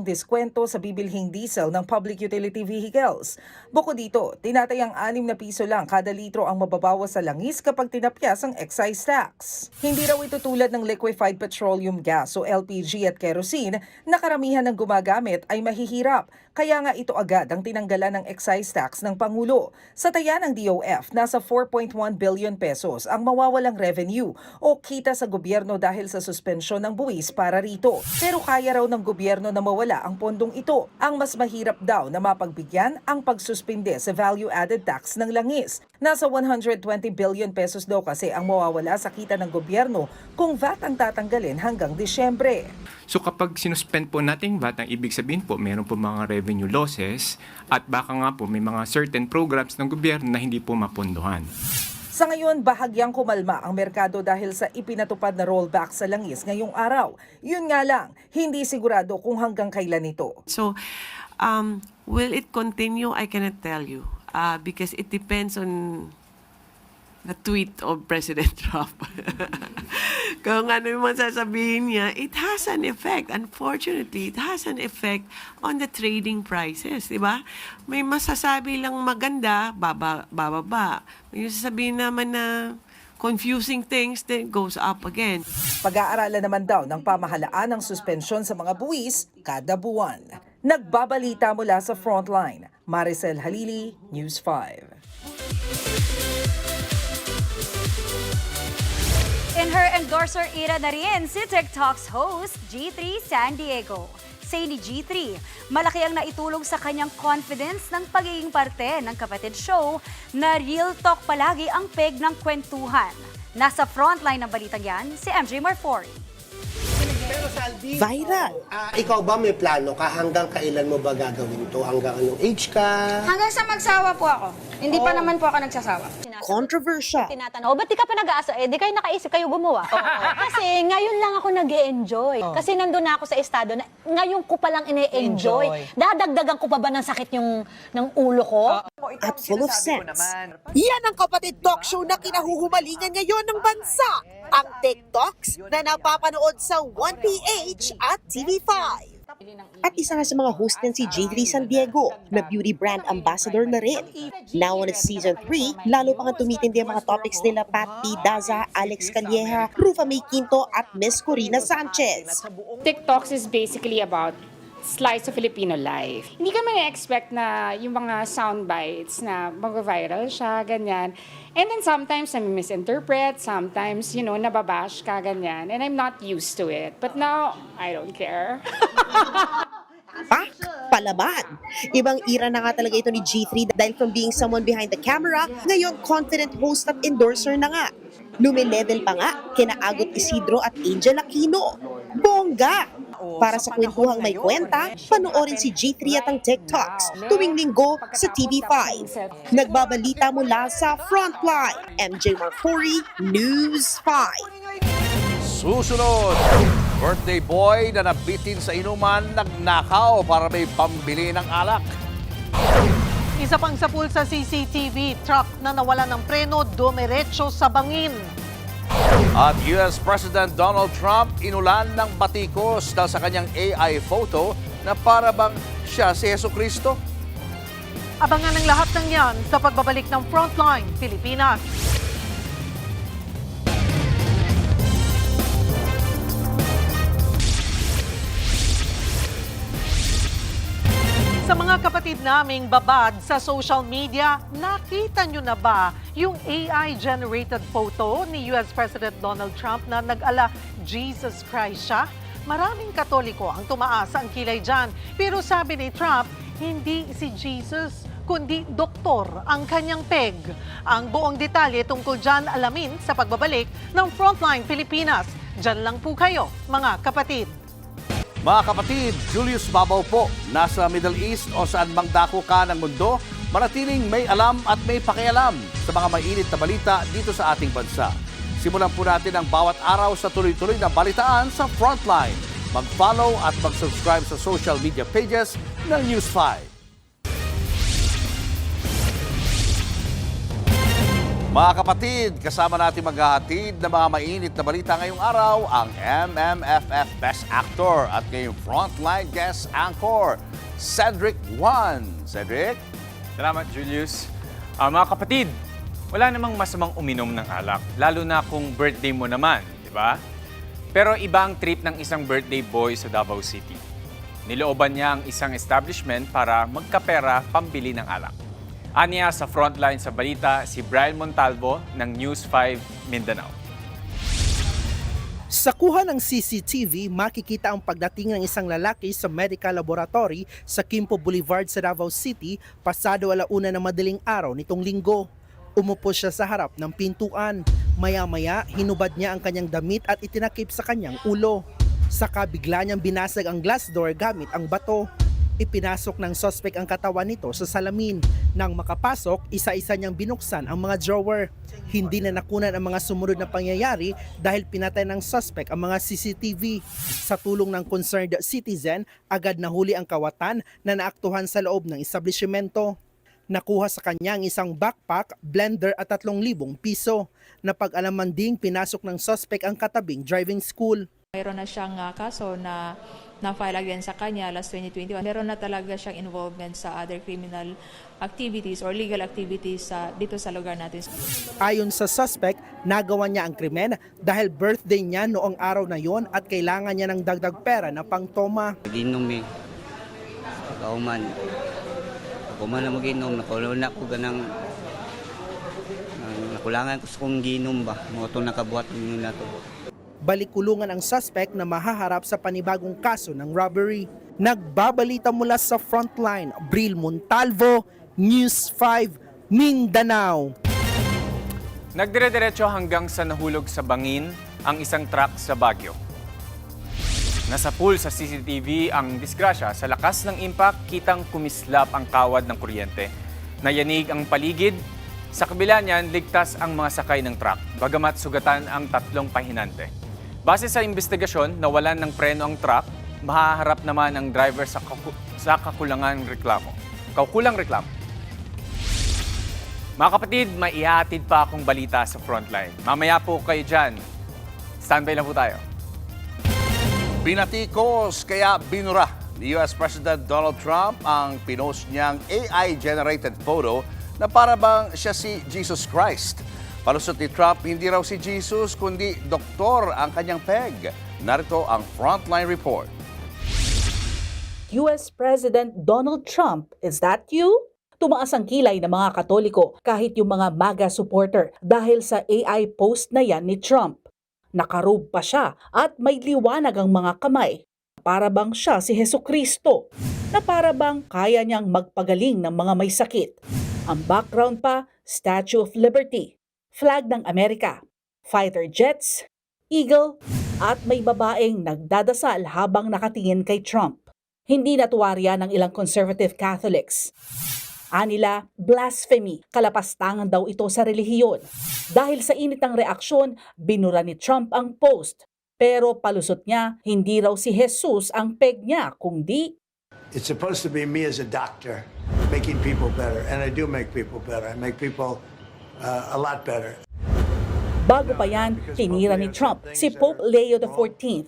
Speaker 11: diskwento sa bibilhing diesel ng public utility vehicles. Bukod dito, tinatayang 6 na piso lang kada litro ang mababawas sa langis kapag tinapyas ang excise tax. Hindi raw ito tulad ng liquefied petroleum gas o LPG at kerosene na karamihan ng gumagamit ay mahihirap. Kaya nga ito agad ang tinanggalan ng excise tax ng Pangulo. Sa taya ng DOF, nasa 4.1 billion pesos ang mawawalang revenue o kita sa gobyerno dahil sa suspensyon ng buwis para rito. Pero kaya raw ng gobyerno na mawala ang pondong ito. Ang mas mahirap daw na mapagbigyan ang pagsuspinde sa value-added tax ng langis. Nasa 120 billion pesos daw kasi ang mawawala sa kita ng gobyerno kung VAT ang tatanggalin hanggang Disyembre.
Speaker 12: So kapag sinuspend po natin VAT, ang ibig sabihin po meron po mga revenue losses at baka nga po may mga certain programs ng gobyerno na hindi po mapondohan.
Speaker 11: Sa ngayon, bahagyang kumalma ang merkado dahil sa ipinatupad na rollback sa langis ngayong araw. Yun nga lang, hindi sigurado kung hanggang kailan ito.
Speaker 13: So, will it continue? I cannot tell you because it depends on
Speaker 3: na tweet of President Trump. Kung ano yung sasabihin niya, it has an effect. Unfortunately, it has an effect on the trading prices, di ba? May masasabi lang maganda, bababa. May sasabihin naman na confusing things, then goes up again.
Speaker 11: Pag-aaralan naman daw ng pamahalaan ang suspensyon sa mga buwis kada buwan. Nagbabalita mula sa Frontline, Maricel Halili, News 5.
Speaker 10: In her endorser era na rin si TikTok's host G3 San Diego. Say ni G3, malaki ang naitulong sa kanyang confidence ng pagiging parte ng kapatid show na real talk palagi ang peg ng kwentuhan. Nasa frontline ng balitang yan, si MJ Marfori.
Speaker 13: Viral. Ikaw ba may plano ka? Hanggang kailan mo ba gagawin to? Hanggang anong age ka?
Speaker 14: Hanggang sa magsawa po ako. Hindi pa naman po ako nagsasawa.
Speaker 13: Controversial.
Speaker 14: Tinatanong, ba't di ka pa nag-aasa? Di kayo nakaisip, kayo gumawa. Kasi ngayon lang ako nag-e-enjoy. Kasi nandun na ako sa estado na ngayon ko palang ine-enjoy. Dadagdagan ko pa ba ng sakit ng ulo ko?
Speaker 13: At full of sense. Yan ang kapatid talk show na kinahuhumalingan ngayon ng bansa. Ang TikToks na napapanood sa 1PH at TV5. At isa nga sa mga host niyan si G3 San Diego na beauty brand ambassador na rin. Now on its season 3, lalo pang tumitindi ang mga topics nila Pat P. Daza, Alex Calleja, Rufa May Quinto at Miss Corina Sanchez.
Speaker 16: TikToks is basically about slice of Filipino life. Hindi kami na-expect na yung mga sound bites na mag-viral siya, ganyan. And then sometimes I misinterpret, sometimes, nababash ka, ganyan. And I'm not used to it. But now, I don't care.
Speaker 13: Palaban. Ibang era na nga talaga ito ni G3 dahil from being someone behind the camera, ngayon confident host at endorser na nga. Lumilevel pa nga kina Agot Isidro at Angel Aquino. Bongga! Para sa kwentuhang may kwenta, panoorin si G3 at ang TikToks tuwing linggo sa TV5. Nagbabalita mula sa Frontline, MJ Marfori, News 5.
Speaker 5: Susunod, birthday boy na nabitin sa inuman, nagnakaw para may pambili ng alak.
Speaker 4: Isa pang sapul sa CCTV, truck na nawala ng preno, dumiretso sa bangin.
Speaker 5: At US President Donald Trump inulan ng batikos dahil sa kanyang AI photo na para bang siya si Jesucristo.
Speaker 4: Abangan ang lahat ng yan sa pagbabalik ng Frontline Pilipinas. Sa mga kapatid naming babad sa social media, nakita nyo na ba yung AI-generated photo ni US President Donald Trump na nag-ala Jesus Christ siya? Maraming Katoliko ang tumaas ang kilay dyan. Pero sabi ni Trump, hindi si Jesus, kundi doktor ang kanyang peg. Ang buong detalye tungkol dyan alamin sa pagbabalik ng Frontline Pilipinas. Dyan lang po kayo, mga kapatid.
Speaker 5: Mga kapatid, Julius Babaw po, nasa Middle East o saan mang dako ka ng mundo, manatiling may alam at may pakialam sa mga mainit na balita dito sa ating bansa. Simulan po natin ang bawat araw sa tuloy-tuloy na balitaan sa Frontline. Mag-follow at mag-subscribe sa social media pages ng News 5. Mga kapatid, kasama natin maghahatid ng mga mainit na balita ngayong araw ang MMFF Best Actor at ngayong Frontline Guest Anchor, Cedric Juan. Cedric?
Speaker 18: Salamat, Julius. Mga kapatid, wala namang masamang uminom ng alak, lalo na kung birthday mo naman, di ba? Pero iba ang trip ng isang birthday boy sa Davao City. Nilooban niya ang isang establishment para magkapera pambili ng alak. Aniya sa Frontline sa balita, si Brian Montalvo ng News 5 Mindanao.
Speaker 19: Sa kuha ng CCTV, makikita ang pagdating ng isang lalaki sa medical laboratory sa Quimpo Boulevard sa Davao City pasado 1:00 ng madaling araw nitong linggo. Umupo siya sa harap ng pintuan. Maya-maya, hinubad niya ang kanyang damit at itinakip sa kanyang ulo. Saka bigla niyang binasag ang glass door gamit ang bato. Ipinasok ng suspect ang katawan nito sa salamin. Nang makapasok, isa-isa niyang binuksan ang mga drawer. Hindi na nakunan ang mga sumunod na pangyayari dahil pinatay ng suspect ang mga CCTV. Sa tulong ng concerned citizen, agad nahuli ang kawatan na naaktuhan sa loob ng establishmento. Nakuha sa kanya ang isang backpack, blender at 3,000 piso. Napag-alaman ding pinasok ng suspect ang katabing driving school.
Speaker 1: Mayroon na siyang kaso na na-file against sa kanya last 2021. Meron na talaga siyang involvement sa other criminal activities or legal activities dito sa lugar natin.
Speaker 19: Ayon sa suspect, nagawa niya ang krimen dahil birthday niya noong araw na yon at kailangan niya ng dagdag pera na pangtoma.
Speaker 7: Ginom kauman. Ako man na mag-inom, nakulang na ko ganang nakulangan ko sa kong ginom ba. Mga itong nakabuhat ninyo na to.
Speaker 19: Balik kulungan ang suspect na mahaharap sa panibagong kaso ng robbery. Nagbabalita mula sa Frontline, Bril Montalvo, News 5, Mindanao.
Speaker 18: Nagdire-diretso hanggang sa nahulog sa bangin ang isang truck sa Baguio. Nasa pool sa CCTV ang disgrasya. Sa lakas ng impact, kitang kumislap ang kawad ng kuryente. Nayanig ang paligid. Sa kabila niyan, ligtas ang mga sakay ng truck, bagamat sugatan ang 3 pahinante. Base sa investigasyon, nawalan ng preno ang truck, mahaharap naman ang driver sa kakulang reklamo. Mga kapatid, may ihatid pa akong balita sa Frontline. Mamaya po kayo dyan. Standby lang po tayo.
Speaker 5: Binatikos kaya binura ni US President Donald Trump ang pinost niyang AI-generated photo na para bang siya si Jesus Christ. Palusot ni Trump, hindi raw si Jesus kundi doktor ang kanyang peg. Narito ang Frontline Report.
Speaker 11: US President Donald Trump, is that you? Tumaas ang kilay ng mga Katoliko kahit yung mga MAGA supporter dahil sa AI post na yan ni Trump. Nakarobe pa siya at may liwanag ang mga kamay. Para bang siya si Hesukristo na para bang kaya niyang magpagaling ng mga may sakit. Ang background pa, Statue of Liberty, flag ng Amerika, fighter jets, eagle, at may babaeng nagdadasal habang nakatingin kay Trump. Hindi natuwarya ng ilang conservative Catholics. Anila, blasphemy, kalapastangan daw ito sa relihiyon. Dahil sa init ng reaksyon, binura ni Trump ang post. Pero palusot niya, hindi raw si Jesus ang peg niya, kundi
Speaker 15: it's supposed to be me as a doctor, making people better. And I do make people better. I make people a lot better.
Speaker 11: Bago pa yan, tinira ni Trump si Pope Leo XIV.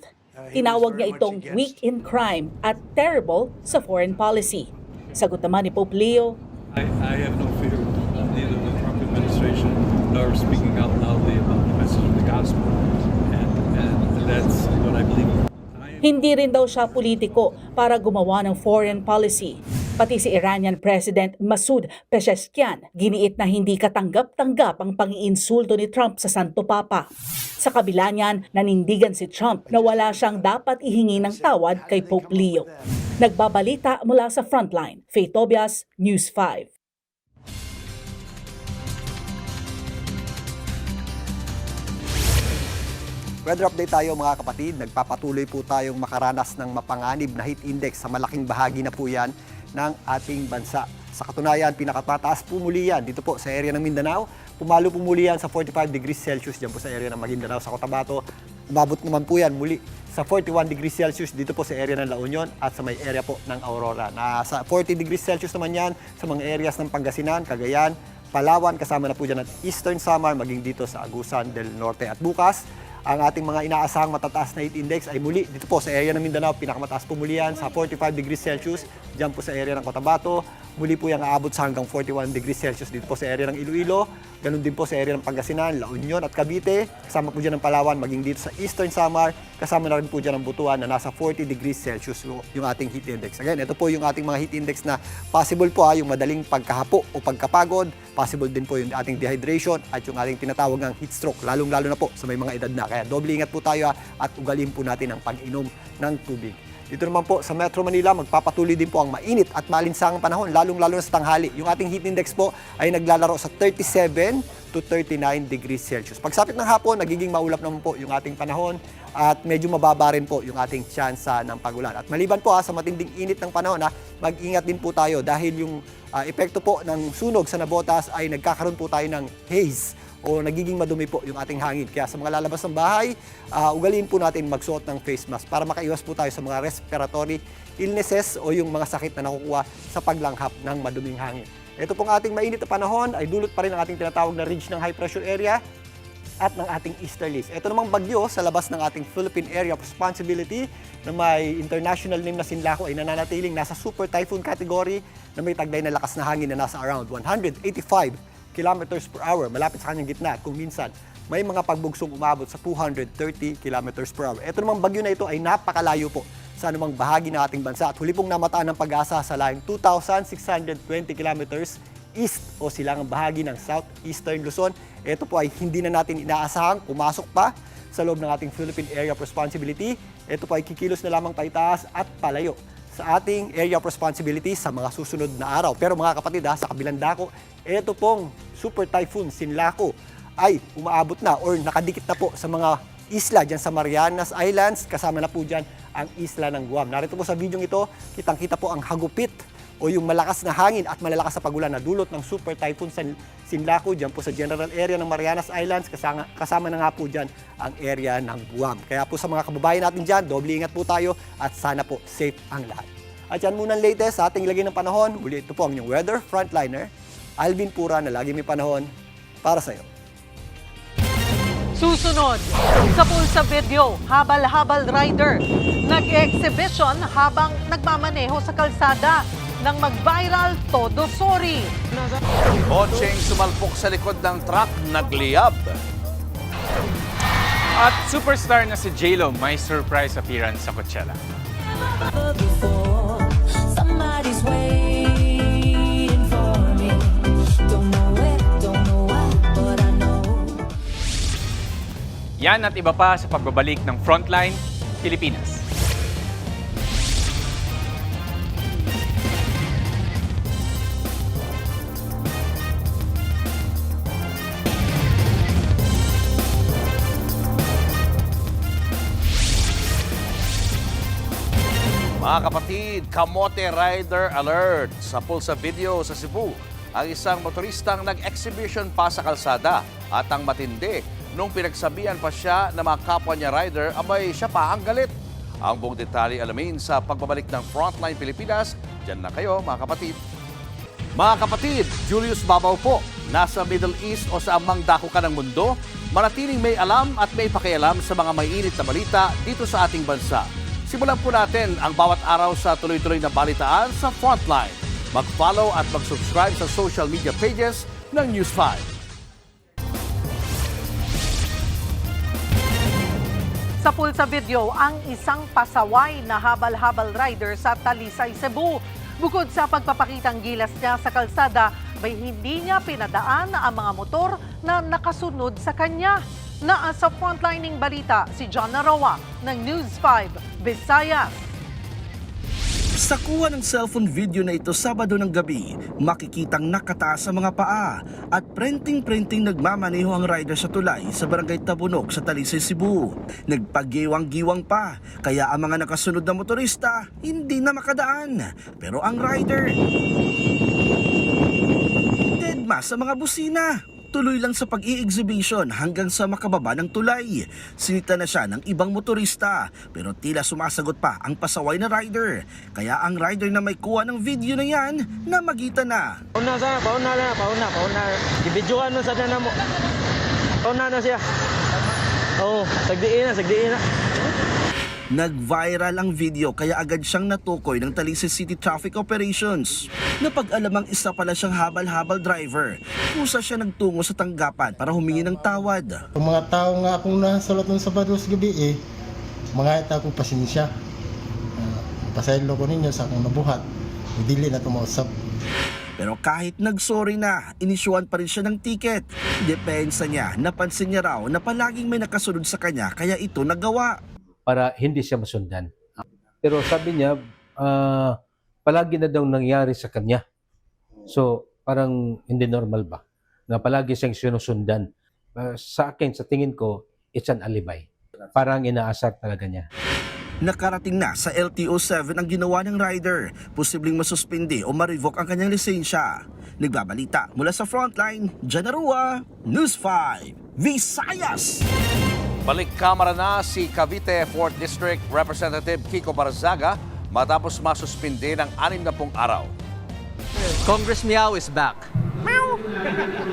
Speaker 11: Tinawag niya itong weak in crime at terrible sa foreign policy. Sagot naman ni Pope Leo,
Speaker 20: I have no fear of neither the Trump administration nor speaking out loudly about the message of the gospel. And that's what I believe.
Speaker 11: hindi rin daw siya politiko para gumawa ng foreign policy. Pati si Iranian President Masoud Pezeshkian, giniit na hindi katanggap-tanggap ang pang-iinsulto ni Trump sa Santo Papa. Sa kabila niyan, nanindigan si Trump na wala siyang dapat ihingi ng tawad kay Pope Leo. Nagbabalita mula sa Frontline, Faye Tobias, News 5.
Speaker 21: Weather update tayo mga kapatid. Nagpapatuloy po tayong makaranas ng mapanganib na heat index sa malaking bahagi na po yan ng ating bansa. Sa katunayan, pinakatataas po muli yan dito po sa area ng Mindanao. Pumalo po muli yan sa 45 degrees Celsius dyan po sa area ng Maguindanao. Sa Cotabato, umabot naman po yan muli sa 41 degrees Celsius dito po sa area ng La Union at sa may area po ng Aurora. Sa 40 degrees Celsius naman yan sa mga areas ng Pangasinan, Cagayan, Palawan, kasama na po dyan ang Eastern Samar, maging dito sa Agusan del Norte. At bukas, ang ating mga inaasahang matataas na heat index ay muli dito po sa area ng Mindanao. Pinakamataas po muli yan sa 45 degrees Celsius dyan po sa area ng Cotabato. Muli po yung aabot sa hanggang 41 degrees Celsius dito po sa area ng Iloilo. Ganun din po sa area ng Pangasinan, La Union at Cavite. Kasama po dyan ng Palawan, maging dito sa Eastern Samar. Kasama na rin po dyan ng Butuan na nasa 40 degrees Celsius yung ating heat index. Again, ito po yung ating mga heat index na possible po yung madaling pagkahapo o pagkapagod. Possible din po yung ating dehydration at yung ating tinatawag ng heat stroke. Lalong-lalo na po sa may mga edad na. Kaya doble ingat po tayo at ugalin po natin ang pag-inom ng tubig. Dito naman po sa Metro Manila, magpapatuloy din po ang mainit at malinsangang panahon, lalong-lalo na sa tanghali. Yung ating heat index po ay naglalaro sa 37 to 39 degrees Celsius. Pagsapit ng hapon, nagiging maulap naman po yung ating panahon at medyo mababa rin po yung ating tsansa ng pagulan. At maliban po sa matinding init ng panahon, mag-ingat din po tayo dahil yung epekto po ng sunog sa nabotas ay nagkakaroon po tayo ng haze o nagiging madumi po yung ating hangin. Kaya sa mga lalabas ng bahay, ugaliin po natin magsuot ng face mask para makaiwas po tayo sa mga respiratory illnesses o yung mga sakit na nakukuha sa paglanghap ng maduming hangin. Ito pong ating mainit na panahon ay dulot pa rin ang ating tinatawag na ridge ng high pressure area at ng ating easterlies. Ito namang bagyo sa labas ng ating Philippine Area of Responsibility na may international name na Sinlaco ay nananatiling nasa super typhoon category na may taglay na lakas na hangin na nasa around 185 kilometers per hour malapit sa kanyang gitna at kung minsan may mga pagbugsong umabot sa 230 kilometers per hour. Ito namang bagyo na ito ay napakalayo po sa anumang bahagi ng ating bansa at huli pong namataan ng pag-asa sa layong 2,620 kilometers east o silangang bahagi ng southeastern Luzon. Ito po ay hindi na natin inaasahang pumasok pa sa loob ng ating Philippine Area of Responsibility. Ito po ay kikilos na lamang paitaas at palayo sa ating Area of Responsibility sa mga susunod na araw. Pero mga kapatid, sa kabilang dako, ito pong Super Typhoon Sinlaco ay umaabot na or nakadikit na po sa mga isla dyan sa Marianas Islands, kasama na po dyan ang isla ng Guam. Narito po sa video ito, kitang-kita po ang hagupit o yung malakas na hangin at malalakas na pagulan na dulot ng Super Typhoon Sinlaco dyan po sa general area ng Marianas Islands, kasama na nga po dyan ang area ng Guam. Kaya po sa mga kababayan natin dyan, doble ingat po tayo at sana po safe ang lahat. At yan muna ang latest sa ating lagay ng panahon. Muli ito po ang inyong weather frontliner, Alvin Pura, na lagi may panahon para sa iyo.
Speaker 4: Susunod, sa Pulsa Video, habal-habal rider, nag-exhibition habang nagmamaneho sa kalsada nang mag-viral todo sorry.
Speaker 5: Kotseng sumalpok sa likod ng truck, nagliyab.
Speaker 18: At superstar na si J-Lo may surprise appearance sa Coachella. Yan at iba pa sa pagbabalik ng Frontline Pilipinas.
Speaker 5: Mga kapatid, kamote rider alert sa Pulsa Video sa Cebu. Ang isang motoristang nag-exhibition pa sa kalsada at ang matindi. Nung pinagsabihan pa siya na mga kapwa niya rider, abay siya pa ang galit. Ang buong detalye alamin sa pagbabalik ng Frontline Pilipinas. Diyan na kayo mga kapatid. Mga kapatid, Julius Babaw po. Nasa Middle East o sa amang dako ka ng mundo, manatiling may alam at may pakialam sa mga mainit na balita dito sa ating bansa. Simulan po natin ang bawat araw sa tuloy-tuloy na balitaan sa Frontline. Mag-follow at mag-subscribe sa social media pages ng News 5.
Speaker 4: Sa Pulsa Video, ang isang pasaway na habal-habal rider sa Talisay, Cebu. Bukod sa pagpapakitang gilas niya sa kalsada, may hindi niya pinadaan ang mga motor na nakasunod sa kanya. Sa frontlining balita, si John Narawa ng News 5, Visayas.
Speaker 6: Sa kuha ng cellphone video na ito Sabado ng gabi, makikitang nakataas sa mga paa at printing-printing nagmamaneho ang rider sa tulay sa barangay Tabunog sa Talisay, Cebu. Nagpagiwang-giwang pa, kaya ang mga nakasunod na motorista hindi na makadaan. Pero ang rider, deadma sa mga busina. Tuloy lang sa pag-i-exhibition hanggang sa makababa ng tulay. Sinita na siya ng ibang motorista pero tila sumasagot pa ang pasaway na rider. Kaya ang rider na may kuha ng video na yan, namagitan na.
Speaker 22: Pauna. Ibidyoan mo sa na mo. Pauna na siya. Oo, sagdiin na.
Speaker 6: Nag-viral ang video kaya agad siyang natukoy ng Talisay City Traffic Operations. Napag-alamang isa pala siyang habal-habal driver. Kusa siya nagtungo sa tanggapan para humingi ng tawad.
Speaker 23: Ang mga tao nga akong nasulat ng Sabado sa gabi mga ita akong pasensya. Pasaylo ko ninyo sa akong nabuhat. Dili na tumausap.
Speaker 6: Pero kahit nagsorry na, inisyuan pa rin siya ng ticket. Depensa niya, napansin niya raw na palaging may nakasunod sa kanya kaya ito nagawa.
Speaker 24: Para hindi siya masundan. Pero sabi niya, palagi na daw nangyari sa kanya. So, parang hindi normal ba? Na palagi siyang sinusundan. Sa akin, sa tingin ko, it's an alibi. Parang inaasar talaga niya.
Speaker 6: Nakarating na sa LTO-7 ang ginawa ng rider. Posibleng masuspindi o ma-revoke ang kanyang lisensya. Nagbabalita mula sa Frontline, John Narawa, News 5, Visayas!
Speaker 5: Balik kamara na si Cavite 4th District Representative Kiko Barzaga matapos masuspinde ng 60 araw.
Speaker 2: Congress Meow is back. Meow!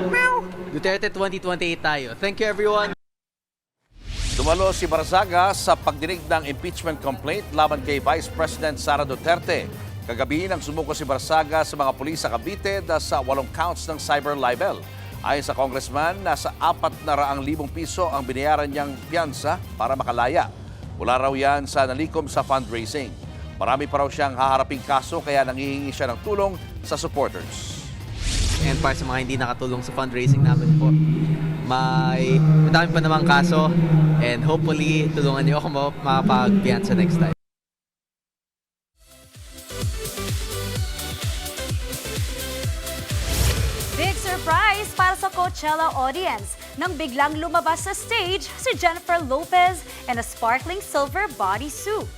Speaker 2: Meow! Duterte 2028 tayo. Thank you, everyone.
Speaker 5: Dumalo si Barzaga sa pagdinig ng impeachment complaint laban kay Vice President Sara Duterte. Kagabi nang sumuko si Barzaga sa mga pulis sa Cavite sa 8 counts ng cyber libel. Ayon sa congressman, nasa 400,000 piso ang binayaran niyang piyansa para makalaya. Wala raw yan sa nalikom sa fundraising. Marami pa raw siyang haharaping kaso kaya nangihingi siya ng tulong sa supporters.
Speaker 2: And para sa mga hindi nakatulong sa fundraising namin po, madami pa namang kaso and hopefully tulungan niyo ako makapagpiyansa next time.
Speaker 10: Big surprise para sa Coachella audience nang biglang lumabas sa stage si Jennifer Lopez in a sparkling silver bodysuit.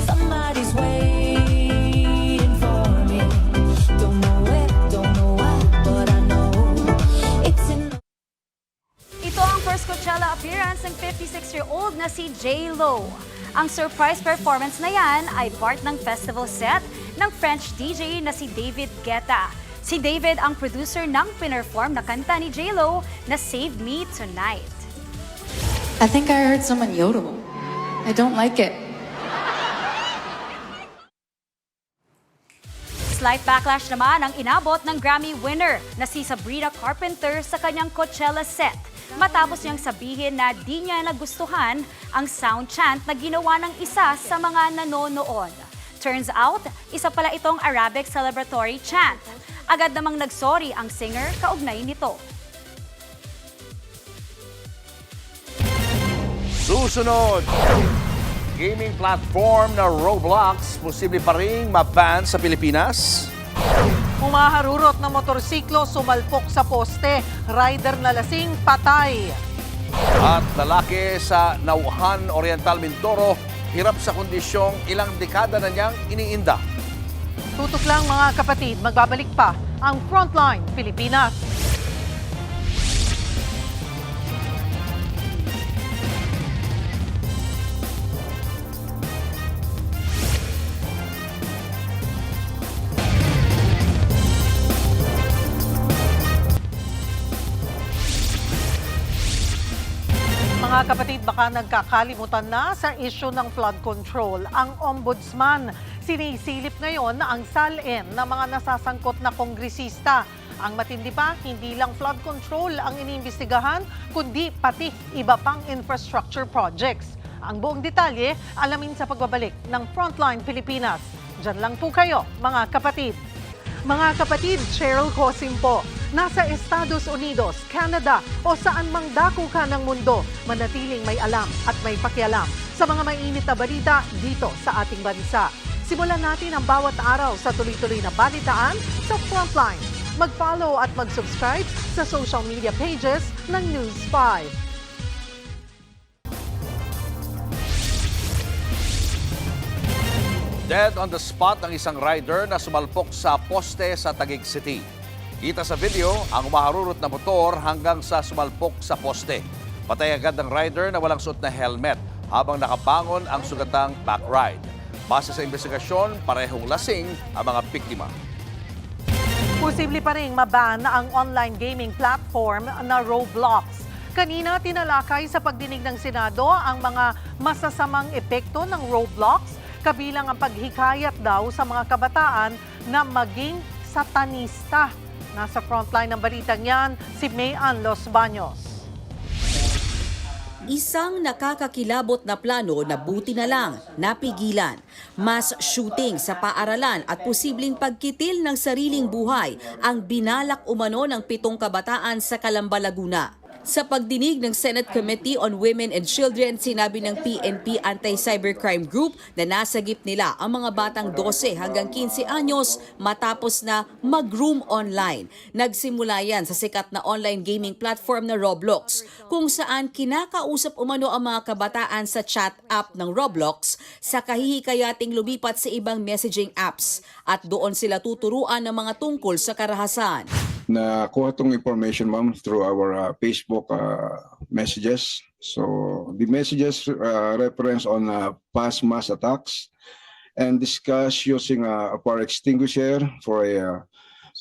Speaker 8: Somebody's waiting for me. Don't know where, don't know why, but I know it's in.
Speaker 10: Ito ang first Coachella appearance ng 56-year-old na si J-Lo. Ang surprise performance na yan ay part ng festival set ng French DJ na si David Guetta. Si David ang producer ng pinerform na kanta ni J-Lo na Save Me Tonight.
Speaker 9: I think I heard someone yodel. I don't like it.
Speaker 10: Slight backlash naman ang inabot ng Grammy winner na si Sabrina Carpenter sa kanyang Coachella set matapos niyang sabihin na di niya nagustuhan ang sound chant na ginawa ng isa sa mga nanonood. Turns out, isa pala itong Arabic celebratory chant. Agad namang nagsorry ang singer kaugnay nito.
Speaker 5: Susunod, gaming platform na Roblox posible pa ring ma-ban sa Pilipinas.
Speaker 4: Humaharurot na motorsiklo sumalpok sa poste. Rider na lasing patay.
Speaker 5: At lalaki sa Nauhan Oriental Mindoro hirap sa kondisyong ilang dekada na niyang iniinda.
Speaker 4: Tutok lang mga kapatid, magbabalik pa ang Frontline Pilipinas. Mga kapatid, baka nagkakalimutan na sa issue ng flood control. Ang ombudsman sinisilip ngayon ang salin ng mga nasasangkot na kongresista. Ang matindi pa, hindi lang flood control ang iniimbestigahan, kundi pati iba pang infrastructure projects. Ang buong detalye, alamin sa pagbabalik ng Frontline Pilipinas. Diyan lang po kayo, mga kapatid. Mga kapatid, Cheryl Cosim po. Nasa Estados Unidos, Canada o saan mang dako ka ng mundo, manatiling may alam at may pakialam sa mga mainit na balita dito sa ating bansa. Simulan natin ang bawat araw sa tuloy-tuloy na balitaan sa Frontline. Mag-follow at mag-subscribe sa social media pages ng News 5.
Speaker 5: Dead on the spot ang isang rider na sumalpok sa poste sa Taguig City. Kita sa video ang umaharurot na motor hanggang sa sumalpok sa poste. Patay agad ang rider na walang suot na helmet habang nakabangon ang sugatang back ride. Base sa investigasyon, parehong lasing ang mga biktima.
Speaker 4: Posible pa rin maban ang online gaming platform na Roblox. Kanina tinalakay sa pagdinig ng Senado ang mga masasamang epekto ng Roblox, kabilang ang paghikayat daw sa mga kabataan na maging satanista. Nasa frontline ng balitang yan, si Mayan Los Baños.
Speaker 17: Isang nakakakilabot na plano na buti na lang napigilan. Mass shooting sa paaralan at posibleng pagkitil ng sariling buhay ang binalak umano ng 7 kabataan sa Calamba, Laguna. Sa pagdinig ng Senate Committee on Women and Children, sinabi ng PNP Anti-Cybercrime Group na nasagip nila ang mga batang 12 hanggang 15 anyos matapos na mag-room online. Nagsimula yan sa sikat na online gaming platform na Roblox, kung saan kinakausap umano ang mga kabataan sa chat app ng Roblox sa kahihikayating lumipat sa ibang messaging apps at doon sila tuturuan ng mga tungkol sa karahasan.
Speaker 25: Nakuha itong information, ma'am, through our Facebook messages. So the messages reference on past mass attacks and discuss using a fire extinguisher for a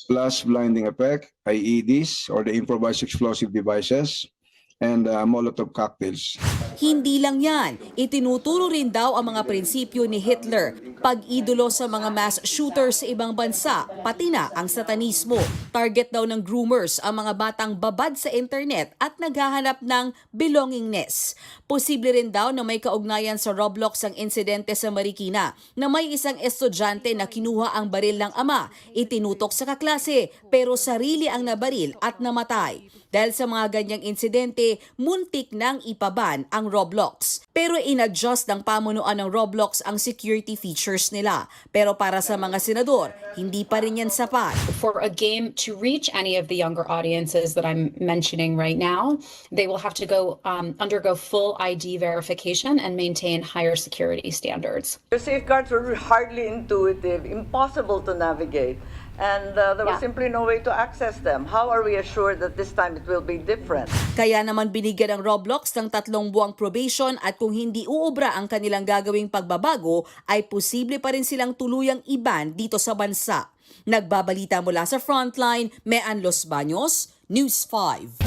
Speaker 25: flash blinding effect, IEDs, or the improvised explosive devices, and Molotov cocktails.
Speaker 17: Hindi lang yan, itinuturo rin daw ang mga prinsipyo ni Hitler, pag-idolo sa mga mass shooters sa ibang bansa, pati na ang satanismo. Target daw ng groomers ang mga batang babad sa internet at naghahanap ng belongingness. Posible rin daw na may kaugnayan sa Roblox ang insidente sa Marikina na may isang estudyante na kinuha ang baril ng ama, itinutok sa kaklase pero sarili ang nabaril at namatay. Dahil sa mga ganyang insidente, muntik nang ipaban ang Roblox. Pero in-adjust ng pamunuan ng Roblox ang security features nila. Pero para sa mga senador, hindi pa rin yan sapat.
Speaker 3: For a game to reach any of the younger audiences that I'm mentioning right now, they will have to go undergo full ID verification and maintain higher security standards.
Speaker 12: The safeguards were hardly intuitive, impossible to navigate. And there was simply no way to access them. How are we assured that this time it will be different?
Speaker 17: Kaya naman binigyan ng Roblox ng 3 buwang probation at kung hindi uubra ang kanilang gagawing pagbabago, ay posible pa rin silang tuluyang iban dito sa bansa. Nagbabalita mula sa Frontline, Mean Los Baños, News 5.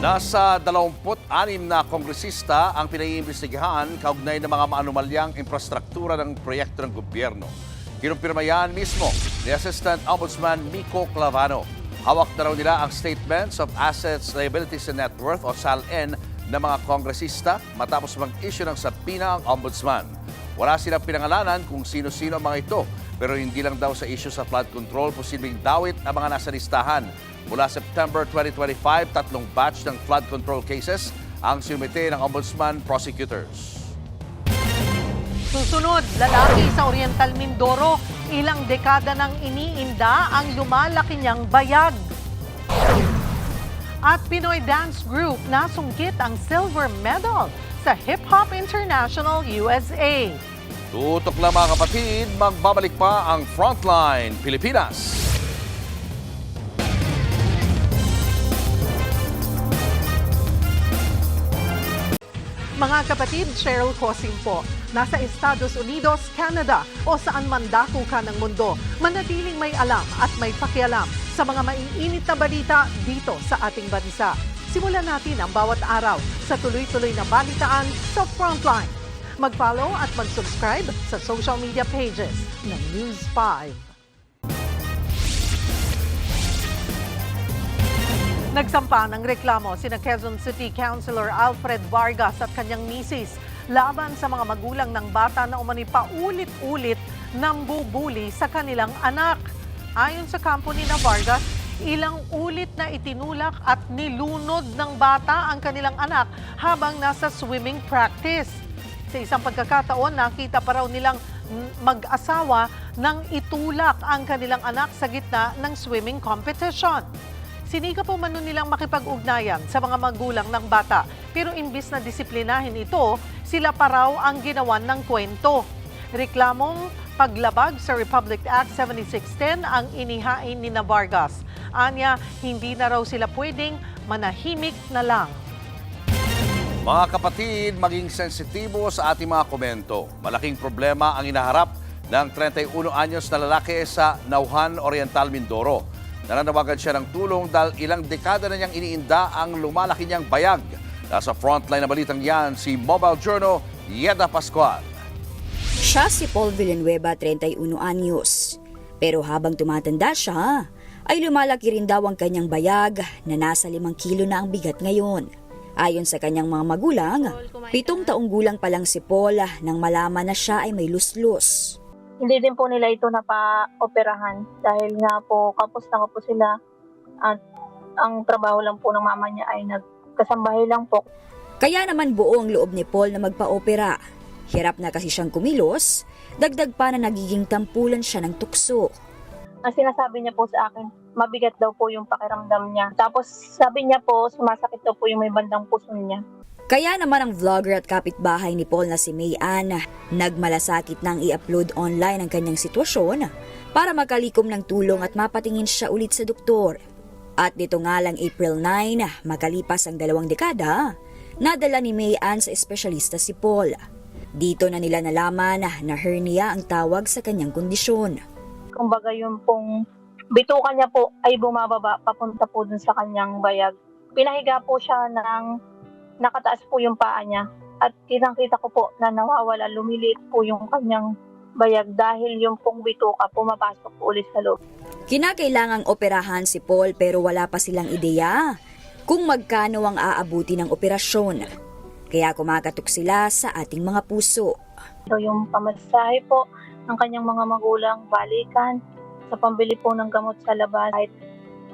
Speaker 5: Nasa 26 na kongresista ang pinaiimbestigahan kaugnay ng mga maanumalyang infrastruktura ng proyekto ng gobyerno. Kinumpirma yan mismo ni Assistant Ombudsman Miko Clavano. Hawak na raw nila ang Statements of Assets, Liabilities and Net Worth o SALN ng mga kongresista matapos mag-issue ng subpoena ang Ombudsman. Wala silang pinangalanan kung sino-sino ang mga ito, pero hindi lang daw sa issue sa flood control, posibleng dawit ang mga nasa listahan. Mula September 2025, 3 batch ng flood control cases ang sinumite ng Ombudsman prosecutors.
Speaker 4: Susunod, lalaki sa Oriental Mindoro, ilang dekada nang iniinda ang lumalaki niyang bayag. At Pinoy Dance Group nasungkit ang silver medal sa Hip Hop International USA.
Speaker 5: Tutok lang mga kapatid, magbabalik pa ang Frontline Pilipinas.
Speaker 4: Mga kapatid, Cheryl Cosing po. Nasa Estados Unidos, Canada o saan man dako ka ng mundo, manatiling may alam at may pakialam sa mga maiinit na balita dito sa ating bansa. Simulan natin ang bawat araw sa tuloy-tuloy na balitaan sa Frontline. Mag-follow at mag-subscribe sa social media pages ng News 5. Nagsampa ng reklamo sina Quezon City Councilor Alfred Vargas at kanyang misis laban sa mga magulang ng bata na umani paulit-ulit nambubuli sa kanilang anak. Ayon sa kampo ni Vargas, ilang ulit na itinulak at nilunod ng bata ang kanilang anak habang nasa swimming practice. Sa isang pagkakataon, nakita pa raw nilang mag-asawa nang itulak ang kanilang anak sa gitna ng swimming competition. Sinika po man nilang makipag-ugnayan sa mga magulang ng bata, pero imbis na disiplinahin ito, sila pa raw ang ginawan ng kwento. Reklamong paglabag sa Republic Act 7610 ang inihain ni Vargas. Anya, hindi na raw sila pwedeng manahimik na lang.
Speaker 5: Mga kapatid, maging sensitibo sa ating mga komento. Malaking problema ang inaharap ng 31 anyos na lalaki sa Nauhan, Oriental Mindoro. Nananawagan siya ng tulong dahil ilang dekada na niyang iniinda ang lumalaki niyang bayag. Nasa frontline na balitang yan, si Mobile Journal, Yeda Pascual.
Speaker 13: Siya si Paul Villanueva, 31 anyos. Pero habang tumatanda siya, ay lumalaki rin daw ang kanyang bayag na nasa 5 kilo na ang bigat ngayon. Ayon sa kanyang mga magulang, 7 taong gulang pa lang si Paul nang malaman na siya ay may luslus.
Speaker 14: Hindi din po nila ito napa-operahan dahil nga po kapos na kapos sila at ang trabaho lang po ng mama niya ay nagkasambahay lang po.
Speaker 13: Kaya naman buong loob ni Paul na magpa-opera. Hirap na kasi siyang kumilos, dagdag pa na nagiging tampulan siya ng tukso.
Speaker 14: Ang sinasabi niya po sa akin, mabigat daw po yung pakiramdam niya. Tapos sabi niya po, sumasakit daw po yung may bandang puso niya.
Speaker 13: Kaya naman ang vlogger at kapitbahay ni Paul na si May Ann, nagmalasakit nang i-upload online ang kanyang sitwasyon para makalikom ng tulong at mapatingin siya ulit sa doktor. At dito nga lang April 9, makalipas ang 2 dekada, nadala ni May Ann sa espesyalista si Paul. Dito na nila nalaman na hernia ang tawag sa kanyang kondisyon.
Speaker 14: Kumbaga yung pong bituka niya po ay bumababa papunta po dun sa kanyang bayag. Pinahiga po siya ng nakataas po yung paa niya at kitang-kita ko po na nawawala, lumiliit po yung kanyang bayag dahil yung pong bituka pumapasok po ulit sa loob.
Speaker 13: Kinakailangang operahan si Paul pero wala pa silang ideya kung magkano ang aabuti ng operasyon. Kaya kumakatok sila sa ating mga puso.
Speaker 14: So yung pamasahe po ng kanyang mga magulang, balikan, sa pambili po ng gamot sa labas. Kahit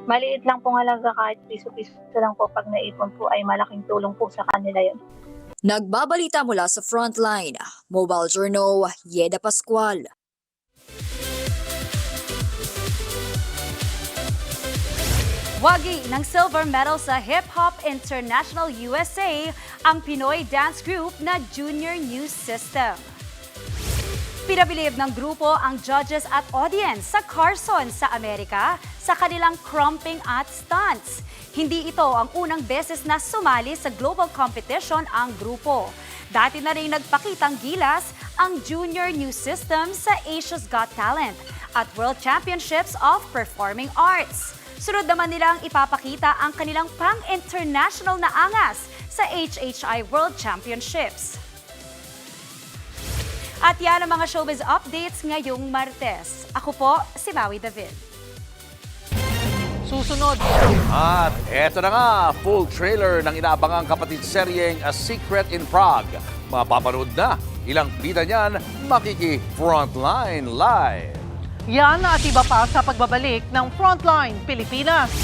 Speaker 14: maliit lang pong halaga, kahit piso-piso lang po pag naipon po ay malaking tulong po sa kanila yun.
Speaker 13: Nagbabalita mula sa Frontline, Mobile Journal, Yeda Pascual.
Speaker 10: Wagi ng silver medal sa Hip Hop International USA ang Pinoy dance group na Junior New System. Pinabilib ng grupo ang judges at audience sa Carson sa Amerika sa kanilang crumping at stunts. Hindi ito ang unang beses na sumali sa global competition ang grupo. Dati na rin nagpakitang gilas ang Junior New System sa Asia's Got Talent at World Championships of Performing Arts. Sunod naman nilang ipapakita ang kanilang pang-international na angas sa HHI World Championships. At yan ang mga showbiz updates ngayong Martes. Ako po, si Maui David.
Speaker 4: Susunod.
Speaker 5: At eto na nga, full trailer ng inaabangang kapatid seryeng A Secret in Prague. Mapapanood na. Ilang bida niyan, makiki-frontline live.
Speaker 4: Yan at iba pa sa pagbabalik ng Frontline Pilipinas.